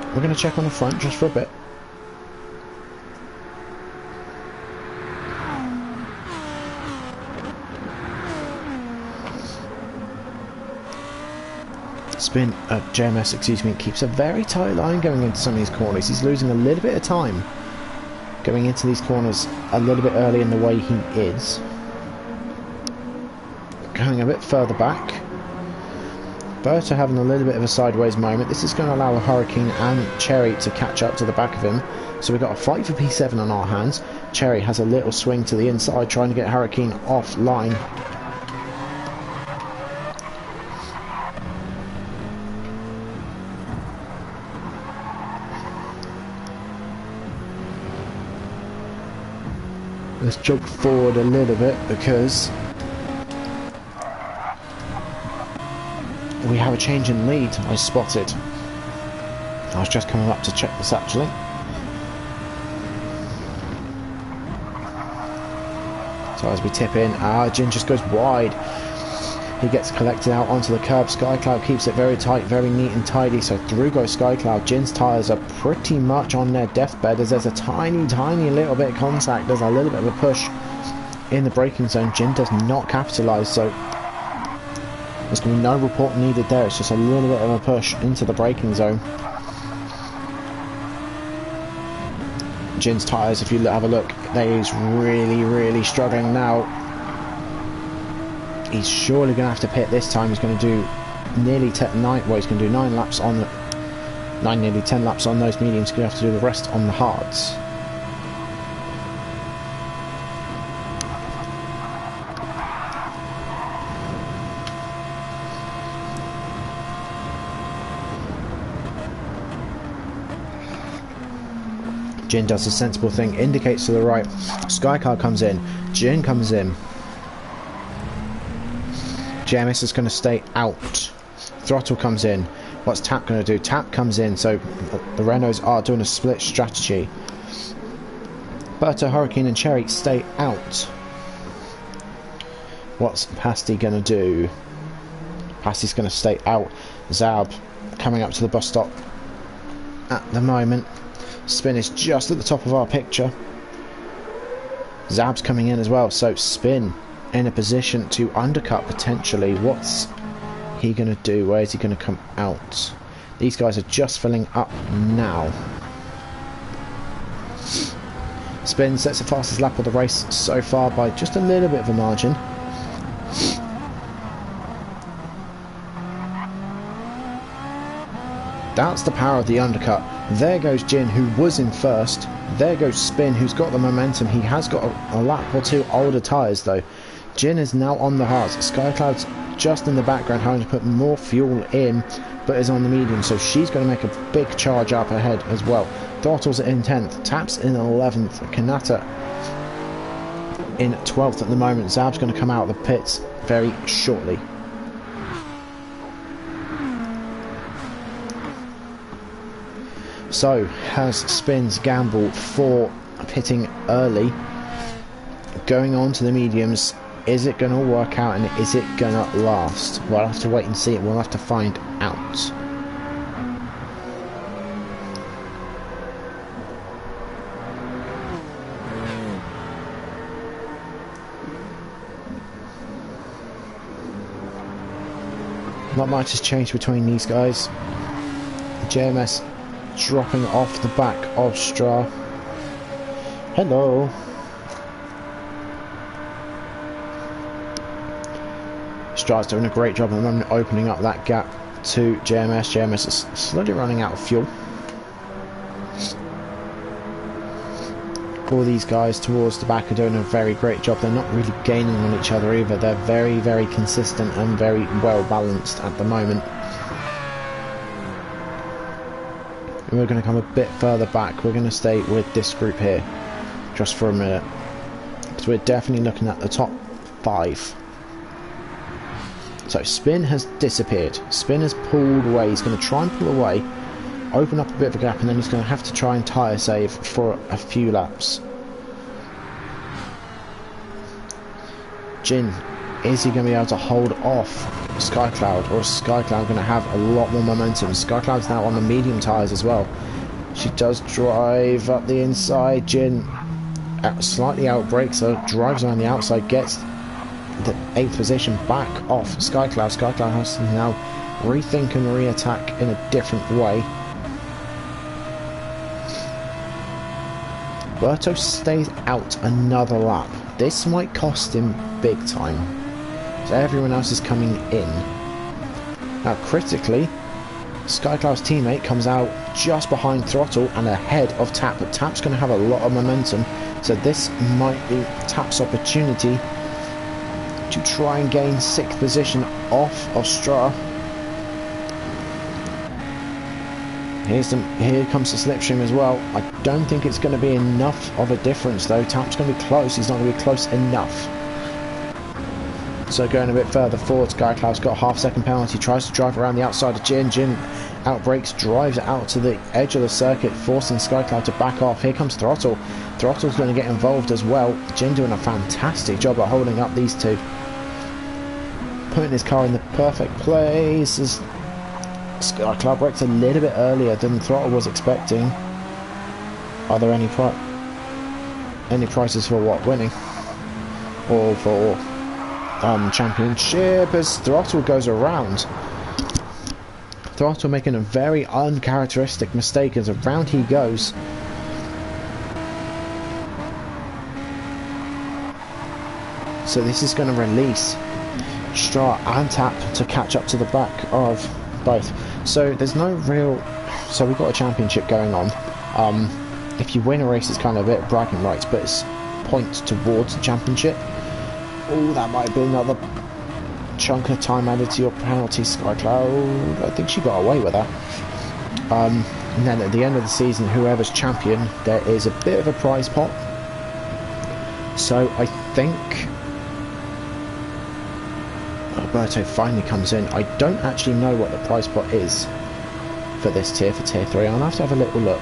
We're going to check on the front just for a bit. Spin, JMS, excuse me, keeps a very tight line going into some of these corners. He's losing a little bit of time going into these corners a little bit early in the way he is. Going a bit further back. Berta having a little bit of a sideways moment. This is going to allow a Hurricane and Cherry to catch up to the back of him. So we've got a fight for P7 on our hands. Cherry has a little swing to the inside, trying to get Hurricane offline. Let's jump forward a little bit because we have a change in lead, I spotted. I was just coming up to check this actually. So as we tip in, Jin just goes wide. He gets collected out onto the curb. Skycloud keeps it very tight, very neat and tidy. So through goes Skycloud. Jin's tyres are pretty much on their deathbed as there's a tiny little bit of contact. There's a little bit of a push in the braking zone. Jin does not capitalise, so there's going to be no report needed there. It's just a little bit of a push into the braking zone. Jin's tyres, if you have a look, he's really struggling now. He's surely going to have to pit this time. He's going to do nearly 10 laps on nearly 10 laps on those mediums. He's going to have to do the rest on the hards. Jin does a sensible thing, indicates to the right. Skycar comes in. Jin comes in. JMS is going to stay out. Throttle comes in. What's Tap going to do? Tap comes in, so the Renaults are doing a split strategy. Berta, Hurricane and Cherry stay out. What's Pasty going to do? Pasty's going to stay out. Zab coming up to the bus stop at the moment. Spin is just at the top of our picture. Zab's coming in as well, so Spin in a position to undercut potentially. What's he going to do? Where is he going to come out? These guys are just filling up now. Spin sets the fastest lap of the race so far by just a little bit of a margin. That's the power of the undercut. There goes Jin, who was in first. There goes Spin, who's got the momentum. He has got a lap or two older tyres though. Jin is now on the hards. Skycloud's just in the background having to put more fuel in, but is on the medium, so she's going to make a big charge up ahead as well. Throttle's in 10th, Taps in 11th, Kanata in 12th at the moment. Zab's going to come out of the pits very shortly. So, has Spin's gamble for pitting early going on to the mediums? Is it going to work out and is it going to last? We'll have to wait and see. We'll have to find out. Not much has changed between these guys. JMS dropping off the back of Stra. Hello. Stra's doing a great job at the moment opening up that gap to JMS. JMS is slowly running out of fuel. All these guys towards the back are doing a very great job. They're not really gaining on each other either. They're very consistent and very well balanced at the moment. And we're going to come a bit further back. We're going to stay with this group here just for a minute, because we're definitely looking at the top 5. So Spin has disappeared. Spin has pulled away. He's going to try and pull away, open up a bit of a gap, and then he's going to have to try and tyre save for a few laps. Jin Is he going to be able to hold off Skycloud, or is Skycloud going to have a lot more momentum? Skycloud's now on the medium tyres as well. She does drive up the inside. Jin slightly outbrakes her, drives around the outside, gets the 8th position back off Skycloud. Skycloud has to now rethink and re-attack in a different way. Berto stays out another lap. This might cost him big time. So everyone else is coming in. Now critically, Skycloud's teammate comes out just behind Throttle and ahead of Tap, but Tap's going to have a lot of momentum, so this might be Tap's opportunity to try and gain 6th position off of Stra. Here comes the slipstream as well. I don't think it's going to be enough of a difference though. Tap's going to be close, he's not going to be close enough. So going a bit further forward, Skycloud's got a half-second penalty, tries to drive around the outside of Jin. Jin outbrakes, drives out to the edge of the circuit, forcing Skycloud to back off. Here comes Throttle. Throttle's going to get involved as well. Jin doing a fantastic job at holding up these two. Putting his car in the perfect place as Skycloud brakes a little bit earlier than Throttle was expecting. Are there any prizes for what? Winning? Or for championship, as Throttle goes around. Throttle making a very uncharacteristic mistake as around he goes. So this is going to release Stra and Tap to catch up to the back of both. So there's no real... So we've got a championship going on. If you win a race, it's kind of a bit of bragging rights, but it's points towards the championship. Oh, that might be another chunk of time added to your penalty, Skycloud. I think she got away with that. And then at the end of the season, whoever's champion, there is a bit of a prize pot. So I think Alberto finally comes in. I don't actually know what the prize pot is for this tier, for tier 3. I'll have to have a little look.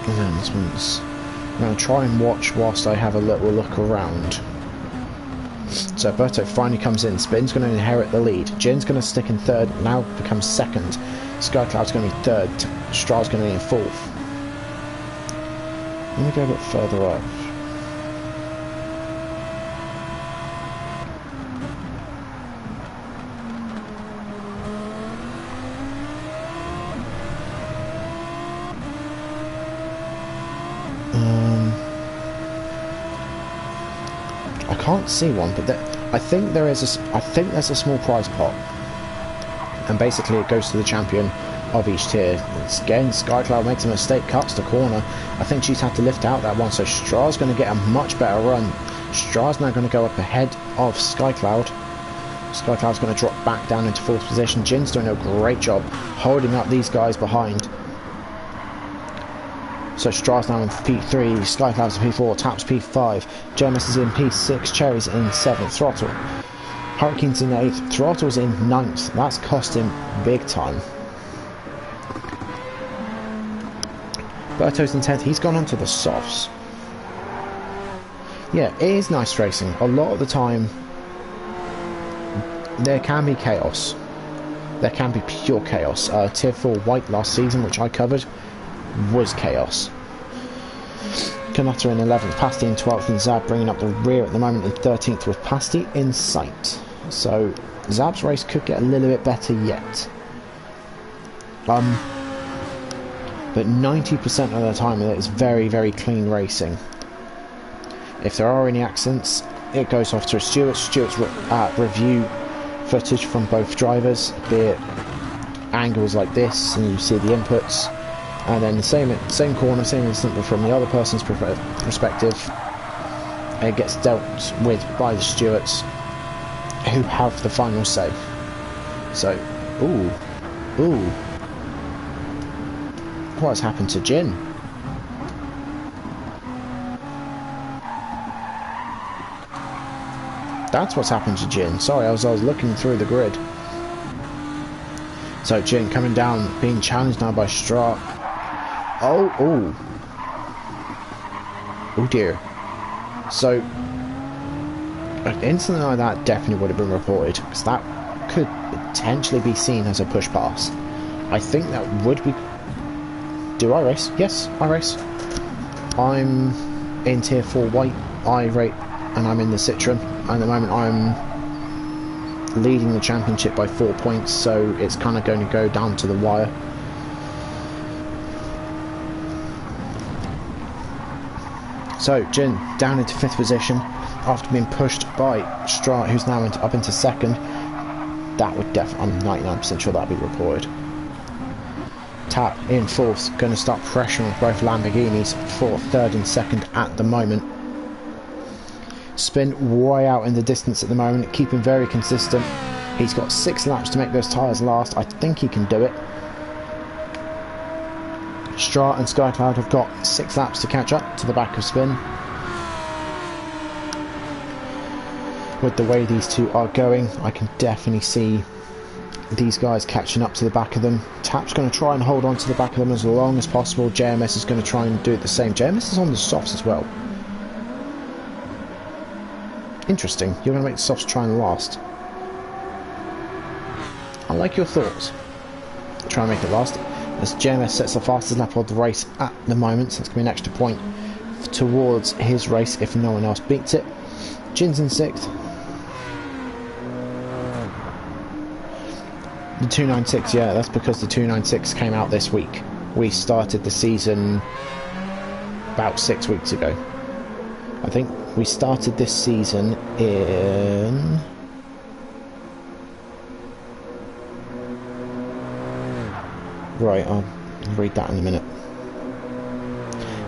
Announcements. I'm going to try and watch whilst I have a little look around. So Berto finally comes in. Spin's going to inherit the lead. Jin's going to stick in 3rd, now becomes 2nd. Skycloud's going to be 3rd. Stra's going to be in 4th. Let me go a bit further up. I can't see one, but I think there's a small prize pot, and basically it goes to the champion of each tier. Again, Skycloud makes a mistake, cuts the corner. I think she's had to lift out that one, so Stra's going to get a much better run. Stra's now going to go up ahead of Skycloud. Skycloud's going to drop back down into 4th position. Jin's doing a great job holding up these guys behind. So Stra's now in P3, Skycloud's in P4, Tap's P5, Gemus is in P6, Cherry's in 7th, Throttle. Hurricane's in 8th, Throttle's in 9th. That's cost him big time. Berto's in 10th, he's gone onto the softs. Yeah, it is nice racing. A lot of the time, there can be chaos. There can be pure chaos. Tier 4 White last season, which I covered, was chaos. Kanata in 11th, Pasty in 12th, and Zab bringing up the rear at the moment in 13th with Pasty in sight. So Zab's race could get a little bit better yet. But 90% of the time it's very, very clean racing. If there are any accidents, it goes off to Stuart's review footage from both drivers, be it angles like this and you see the inputs, and then the same corner, same instant, but from the other person's perspective, it gets dealt with by the stewards, who have the final say. So, ooh, what has happened to Jin? That's what's happened to Jin. Sorry, I was looking through the grid. So Jin coming down, being challenged now by Stra. Oh. Oh dear. So, an incident like that definitely would have been reported, because that could potentially be seen as a push pass. I think that would be... Do I race? Yes, I race. I'm in Tier 4 White, I rate, and I'm in the Citroen. At the moment I'm leading the championship by 4 points, so it's kind of going to go down to the wire. So Jin down into 5th position after being pushed by Stra, who's now up into 2nd. That would definitely, I'm 99% sure that'll be reported. Tap in 4th, going to start pressuring both Lamborghinis for 3rd and 2nd at the moment. Spin way out in the distance at the moment, keeping very consistent. He's got 6 laps to make those tyres last. I think he can do it. Stra and Skycloud have got 6 laps to catch up to the back of Spin. With the way these two are going, I can definitely see these guys catching up to the back of them. Tap's going to try and hold on to the back of them as long as possible. JMS is going to try and do the same. JMS is on the softs as well. Interesting. You're going to make the softs try and last. I like your thoughts. Try and make it last. As JMS sets the fastest lap of the race at the moment, so it's going to be an extra point towards his race if no one else beats it. Jin's in 6th. The 296, yeah, that's because the 296 came out this week. We started the season about 6 weeks ago. I think we started this season in... Right, I'll read that in a minute.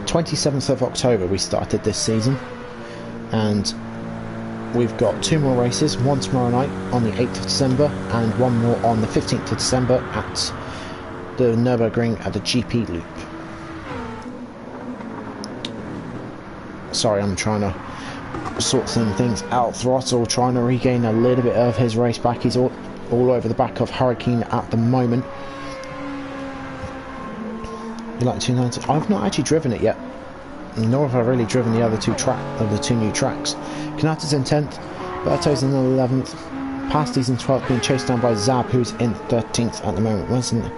27th of October we started this season, and we've got 2 more races, one tomorrow night on the 8th of December and one more on the 15th of December at the Nürburgring at the GP Loop. Sorry, I'm trying to sort some things out. Throttle trying to regain a little bit of his race back. He's all over the back of Hurricane at the moment. You like 290? I've not actually driven it yet, nor have I really driven the other two new tracks. Kanata's in 10th, Berto's in 11th, Pasti's in 12th, being chased down by Zab, who's in 13th at the moment. When's the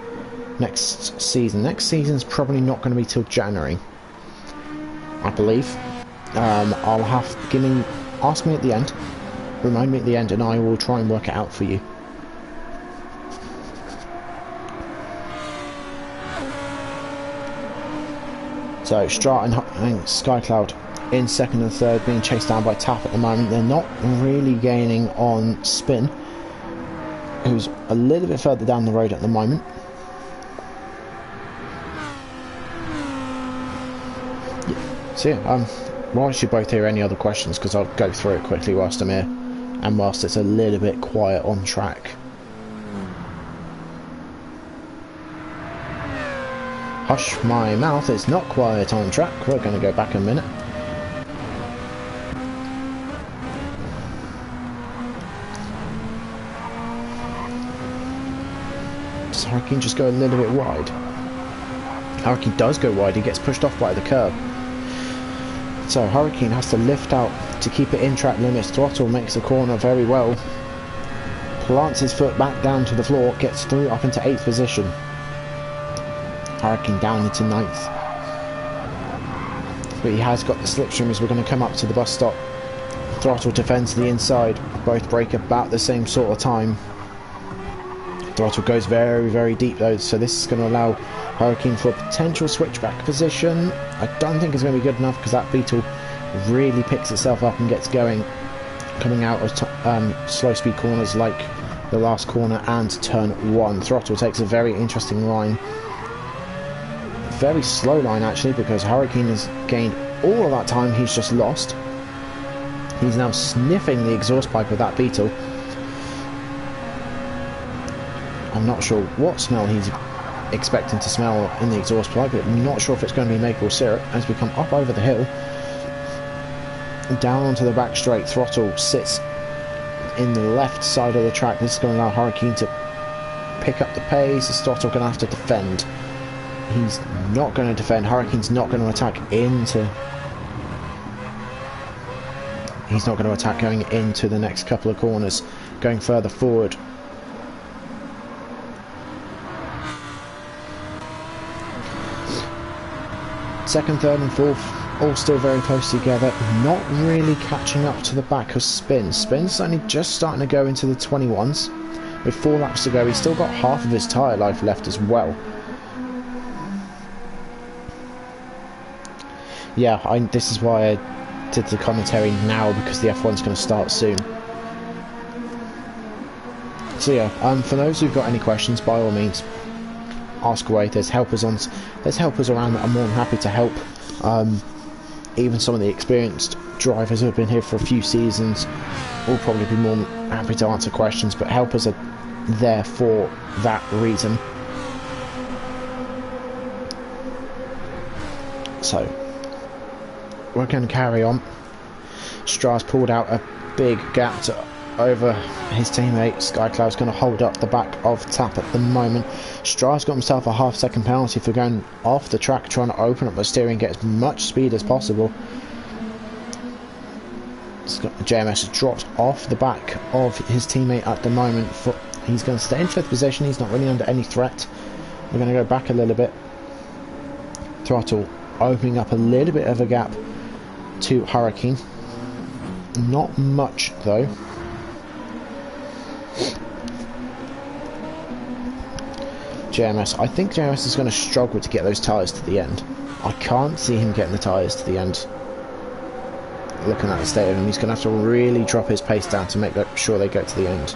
next season? Next season's probably not going to be till January, I believe. I'll have ask me at the end, remind me at the end, and I will try and work it out for you. So Strat and Skycloud in 2nd and 3rd, being chased down by Tap at the moment. They're not really gaining on Spin, who's a little bit further down the road at the moment. Yeah. So yeah, whilst you both hear any other questions, because I'll go through it quickly whilst I'm here, and whilst it's a little bit quiet on track. Hush my mouth, it's not quiet on track. We're going to go back a minute. Does Hurricane just go a little bit wide? Hurricane does go wide, he gets pushed off by the curb. So Hurricane has to lift out to keep it in track limits. Throttle makes the corner very well. Plants his foot back down to the floor, gets through up into 8th position. Hurricane down into 9th, but he has got the slipstream as we're going to come up to the bus stop. Throttle defends the inside, both break about the same sort of time. Throttle goes very, very deep though, so this is going to allow Hurricane for a potential switchback position. I don't think it's going to be good enough because that Beetle really picks itself up and gets going, coming out of slow speed corners like the last corner and turn 1. Throttle takes a very interesting line. Very slow line actually, because Hurricane has gained all of that time he's just lost. He's now sniffing the exhaust pipe of that Beetle. I'm not sure what smell he's expecting to smell in the exhaust pipe, but I'm not sure if it's going to be maple syrup. As we come up over the hill, down onto the back straight, Throttle sits in the left side of the track. This is going to allow Hurricane to pick up the pace. The Throttle going to have to defend. He's not going to defend. Hurricane's not going to attack into he's not going to attack going into the next couple of corners, going further forward. Second, third and fourth, all still very close together, not really catching up to the back of Spin. Spin's only just starting to go into the 21s. With 4 laps to go, he's still got half of his tyre life left as well. Yeah, this is why I did the commentary now, because the F1's going to start soon. So yeah, for those who've got any questions, by all means, ask away. There's helpers around that are more than happy to help. Even some of the experienced drivers who have been here for a few seasons will probably be more than happy to answer questions, but helpers are there for that reason. So we're going to carry on. Stra's pulled out a big gap over his teammate. Skycloud's going to hold up the back of Tap at the moment. Stra's got himself a half-second penalty for going off the track, trying to open up the steering, get as much speed as possible. JMS has dropped off the back of his teammate at the moment. He's going to stay in 5th position. He's not really under any threat. We're going to go back a little bit. Throttle opening up a little bit of a gap to Hurricane. Not much though. JMS, I think JMS is going to struggle to get those tyres to the end. I can't see him getting the tyres to the end. Looking at the state of him, he's going to have to really drop his pace down to make sure they get to the end.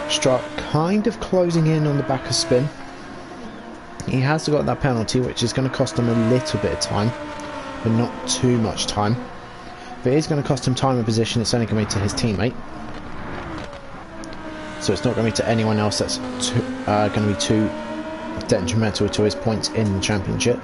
Stra kind of closing in on the back of Spin. He has got that penalty, which is going to cost him a little bit of time, but not too much time. If it is going to cost him time and position, it's only going to be to his teammate. So it's not going to be to anyone else that's going to be too detrimental to his points in the championship.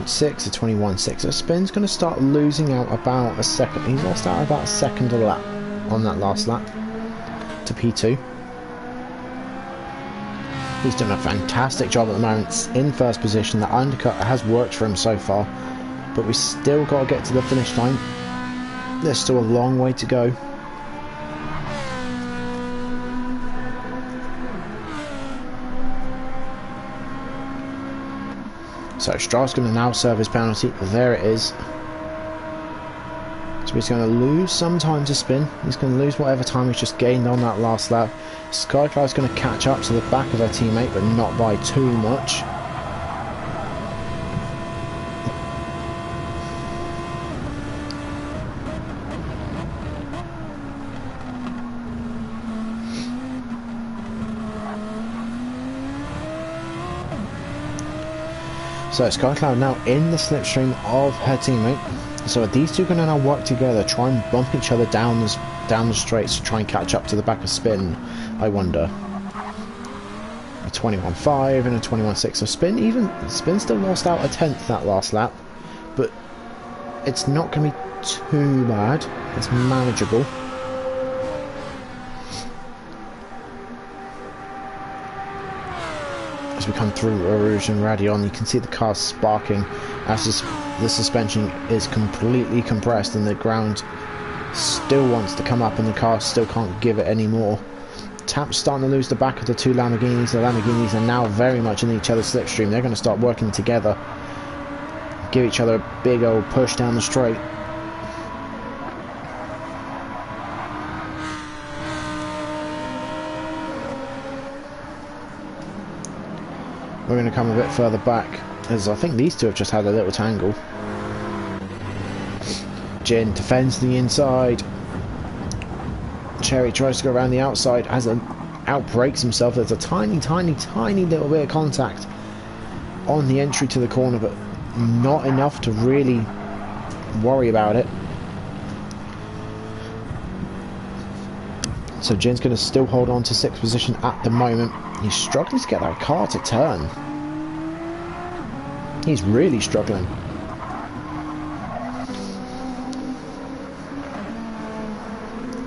.6 to 21.6. So Spin's going to start losing out about a second. He's lost out about a second a lap on that last lap to P2. He's done a fantastic job at the moment in 1st position. The undercut has worked for him so far, but we still got to get to the finish line. There's still a long way to go. So Stra's going to now serve his penalty. There it is. So he's going to lose some time to Spin. He's going to lose whatever time he's just gained on that last lap. Skycloud's going to catch up to the back of their teammate, but not by too much. So Skycloud now in the slipstream of her teammate. So these two are going to now work together, try and bump each other down the straights to try and catch up to the back of Spin, I wonder. A 21.5 and a 21.6. So Spin still lost out a 10th that last lap, but it's not going to be too bad. It's manageable. As we come through Rouge and Radion, you can see the car sparking as the suspension is completely compressed and the ground still wants to come up and the car still can't give it anymore. Tap's starting to lose the back of the two Lamborghinis. The Lamborghinis are now very much in each other's slipstream. They're going to start working together, give each other a big old push down the straight. We're going to come a bit further back, as I think these two have just had a little tangle. Jin defends the inside. Cherry tries to go around the outside as it outbrakes himself. There's a tiny little bit of contact on the entry to the corner, but not enough to really worry about it. So Jin's going to still hold on to 6th position at the moment. He's struggling to get that car to turn. He's really struggling.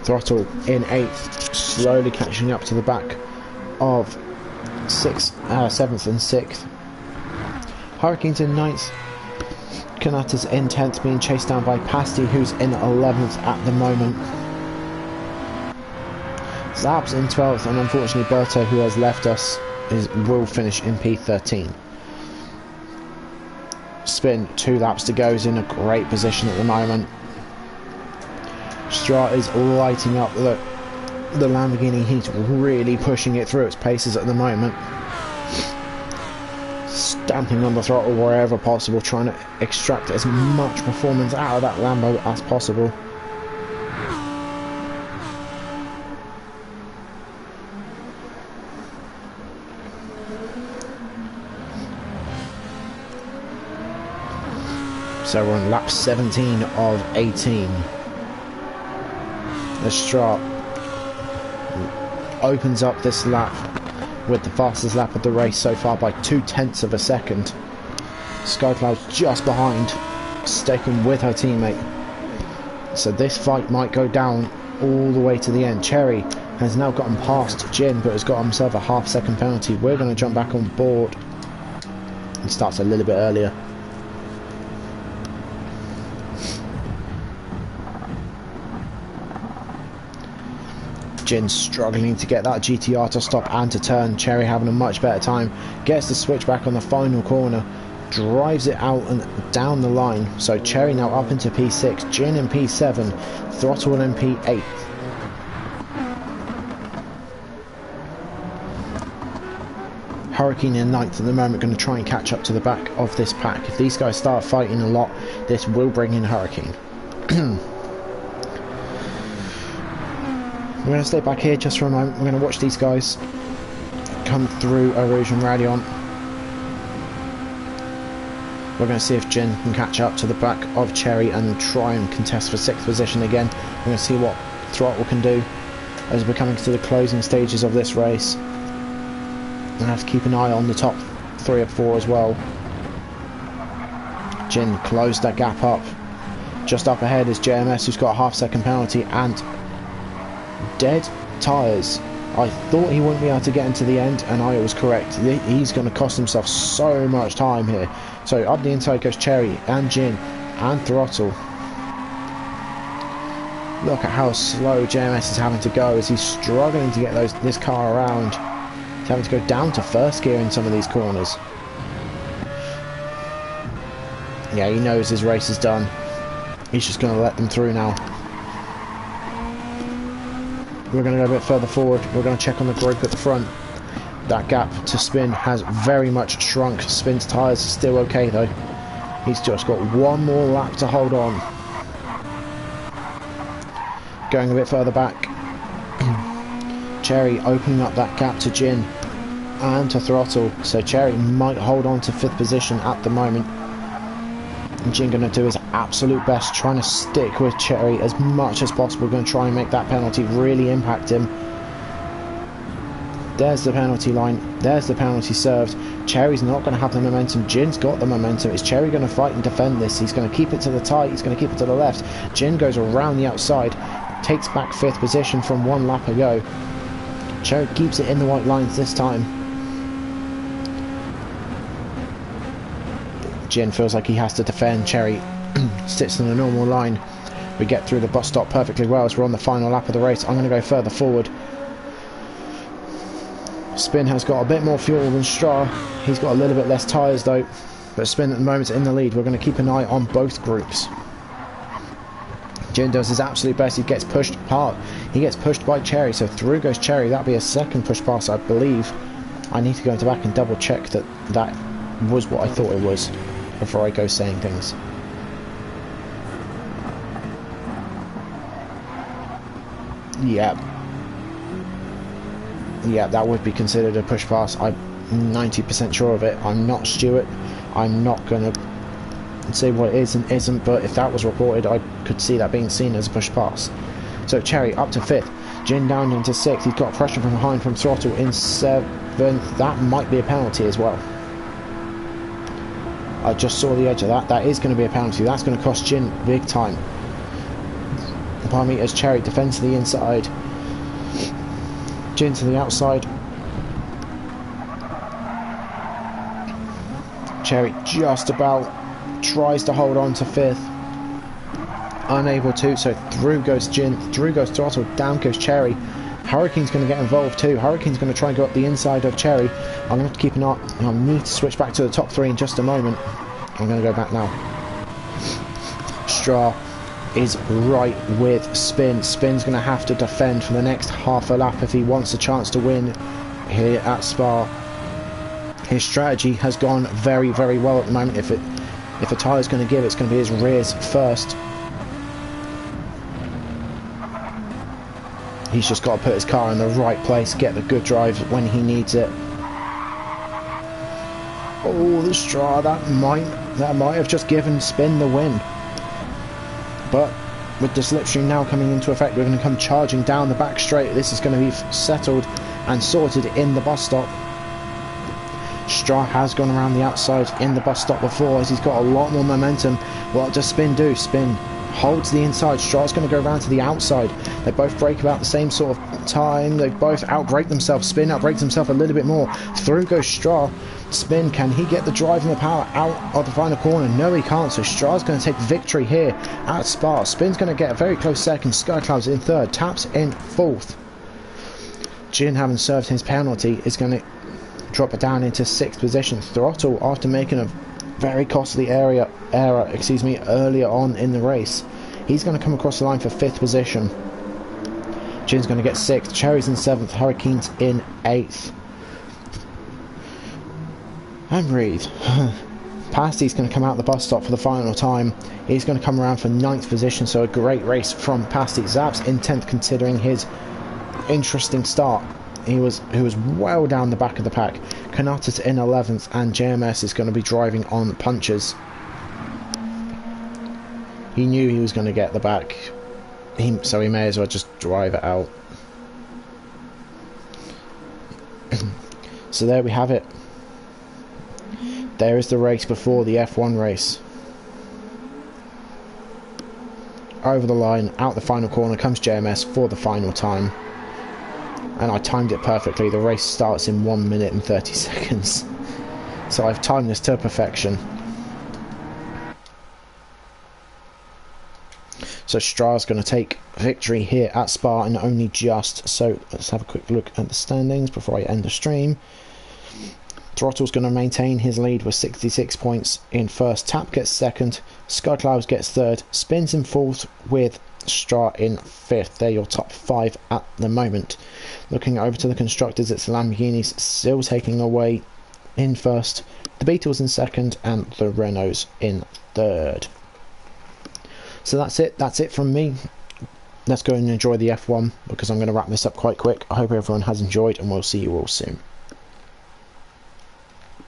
Throttle in 8th, slowly catching up to the back of 7th and 6th. Hurricane's in 9th. Kanata's in 10th, being chased down by Pasty, who's in 11th at the moment. Zab's in 12th, and unfortunately Berto, who has left us, will finish in P13. Spin, 2 laps to go, is in a great position at the moment. Stra is lighting up the Lamborghini. He's really pushing it through its paces at the moment. Stamping on the throttle wherever possible, trying to extract as much performance out of that Lambo as possible. So we're on lap 17 of 18. Estrada opens up this lap with the fastest lap of the race so far by 0.2 of a second. Skycloud's just behind, sticking with her teammate. So this fight might go down all the way to the end. Cherry has now gotten past Jin, but has got himself a half-second penalty. We're going to jump back on board. He starts a little bit earlier. Jin's struggling to get that GTR to stop and to turn. Cherry having a much better time. Gets the switch back on the final corner. Drives it out and down the line. So Cherry now up into P6. Jin in P7. Throttle in P8. Hurricane in 9th at the moment, going to try and catch up to the back of this pack. If these guys start fighting a lot, this will bring in Hurricane. We're going to stay back here just for a moment. We're going to watch these guys come through Erosion Radion. We're going to see if Jin can catch up to the back of Cherry and try and contest for 6th position again. We're going to see what Throttle can do as we're coming to the closing stages of this race. We're going to have to keep an eye on the top 3 or 4 as well. Jin closed that gap up. Just up ahead is JMS, who's got a half-second penalty and dead tyres. I thought he wouldn't be able to get into the end, and I was correct. He's going to cost himself so much time here. So up the inside goes Cherry and Jin and Throttle. Look at how slow JMS is having to go as he's struggling to get this car around. He's having to go down to first gear in some of these corners. Yeah, he knows his race is done. He's just going to let them through now. We're going to go a bit further forward. We're going to check on the group at the front. That gap to Spin has very much shrunk. Spin's tyres are still okay though. He's just got one more lap to hold on. Going a bit further back. Cherry opening up that gap to Jin and to Throttle. So Cherry might hold on to 5th position at the moment. Jin going to do his absolute best, trying to stick with Cherry as much as possible. Going to try and make that penalty really impact him. There's the penalty line. There's the penalty served. Cherry's not going to have the momentum. Jin's got the momentum. Is Cherry going to fight and defend this? He's going to keep it to the tight. He's going to keep it to the left. Jin goes around the outside. Takes back 5th position from 1 lap ago. Cherry keeps it in the white lines this time. Jin feels like he has to defend. Cherry sits in a normal line. We get through the bus stop perfectly well as we're on the final lap of the race. I'm going to go further forward. Spin has got a bit more fuel than Stra. He's got a little bit less tyres though. But Spin at the moment is in the lead. We're going to keep an eye on both groups. Jin does his absolute best. He gets pushed apart. He gets pushed by Cherry. So through goes Cherry. That'll be a second push pass, I believe. I need to go back and double check that that was what I thought it was before I go saying things. Yeah, that would be considered a push pass. I'm 90% sure of it. I'm not Stuart. I'm not going to say what it is and isn't, but if that was reported, I could see that being seen as a push pass. So Cherry up to 5th. Jin down into 6th. He's got pressure from behind from Throttle in 7th. That might be a penalty as well. I just saw the edge of that. That is going to be a penalty. That's going to cost Jin big time. Behind me as Cherry defends to the inside. Jin to the outside. Cherry just about tries to hold on to 5th. Unable to, so through goes Jin, through goes Throttle, down goes Cherry. Hurricane's going to get involved too. Hurricane's going to try and go up the inside of Cherry. I'm going to have to keep an eye. I need to switch back to the top 3 in just a moment. I'm going to go back now. Stra is right with Spin. Spin's going to have to defend for the next half a lap if he wants a chance to win here at Spa. His strategy has gone very, very well at the moment. If a tyre's going to give, it's going to be his rears first. He's just got to put his car in the right place, get the good drive when he needs it. Oh, the Stra, that might have just given Spin the win. But with the slipstream now coming into effect, we're going to come charging down the back straight. This is going to be settled and sorted in the bus stop. Stra has gone around the outside in the bus stop before, as he's got a lot more momentum. What does Spin do? Spin holds the inside. Stra's going to go around to the outside. They both brake about the same sort of time. They both outbrake themselves. Spin outbrakes himself a little bit more. Through goes Stra. Spin, can he get the drive and the power out of the final corner? No, he can't. So Stra's going to take victory here at Spa. Spin's going to get a very close second. Skycloud's in 3rd. Taps in 4th. Jin, having served his penalty, is going to drop it down into 6th position. Throttle, after making a very costly error earlier on in the race, he's going to come across the line for 5th position. Jin's going to get 6th. Cherry's in 7th. Hurricane's in 8th. And breathe. Pasty's going to come out the bus stop for the final time. He's going to come around for 9th position, so a great race from Pasty. Zap's in 10th, considering his interesting start. He was well down the back of the pack. Kanata's in 11th, and JMS is going to be driving on punches. He knew he was going to get the back, so he may as well just drive it out. So there we have it. There is the race before the F1 race. Over the line, out the final corner comes JMS for the final time. And I timed it perfectly. The race starts in 1 minute and 30 seconds. So I've timed this to perfection. So Stra's going to take victory here at Spa, and only just. So let's have a quick look at the standings before I end the stream. Throttle's going to maintain his lead with 66 points in 1st. Tap gets 2nd. Skyclouds gets 3rd. Spins in 4th with Stra in 5th. They're your top 5 at the moment. Looking over to the constructors, it's Lamborghinis still taking away in 1st, the Beetles in 2nd, and the Renaults in 3rd. So that's it from me. Let's go and enjoy the F1, because I'm going to wrap this up quite quick. I hope everyone has enjoyed, and we'll see you all soon.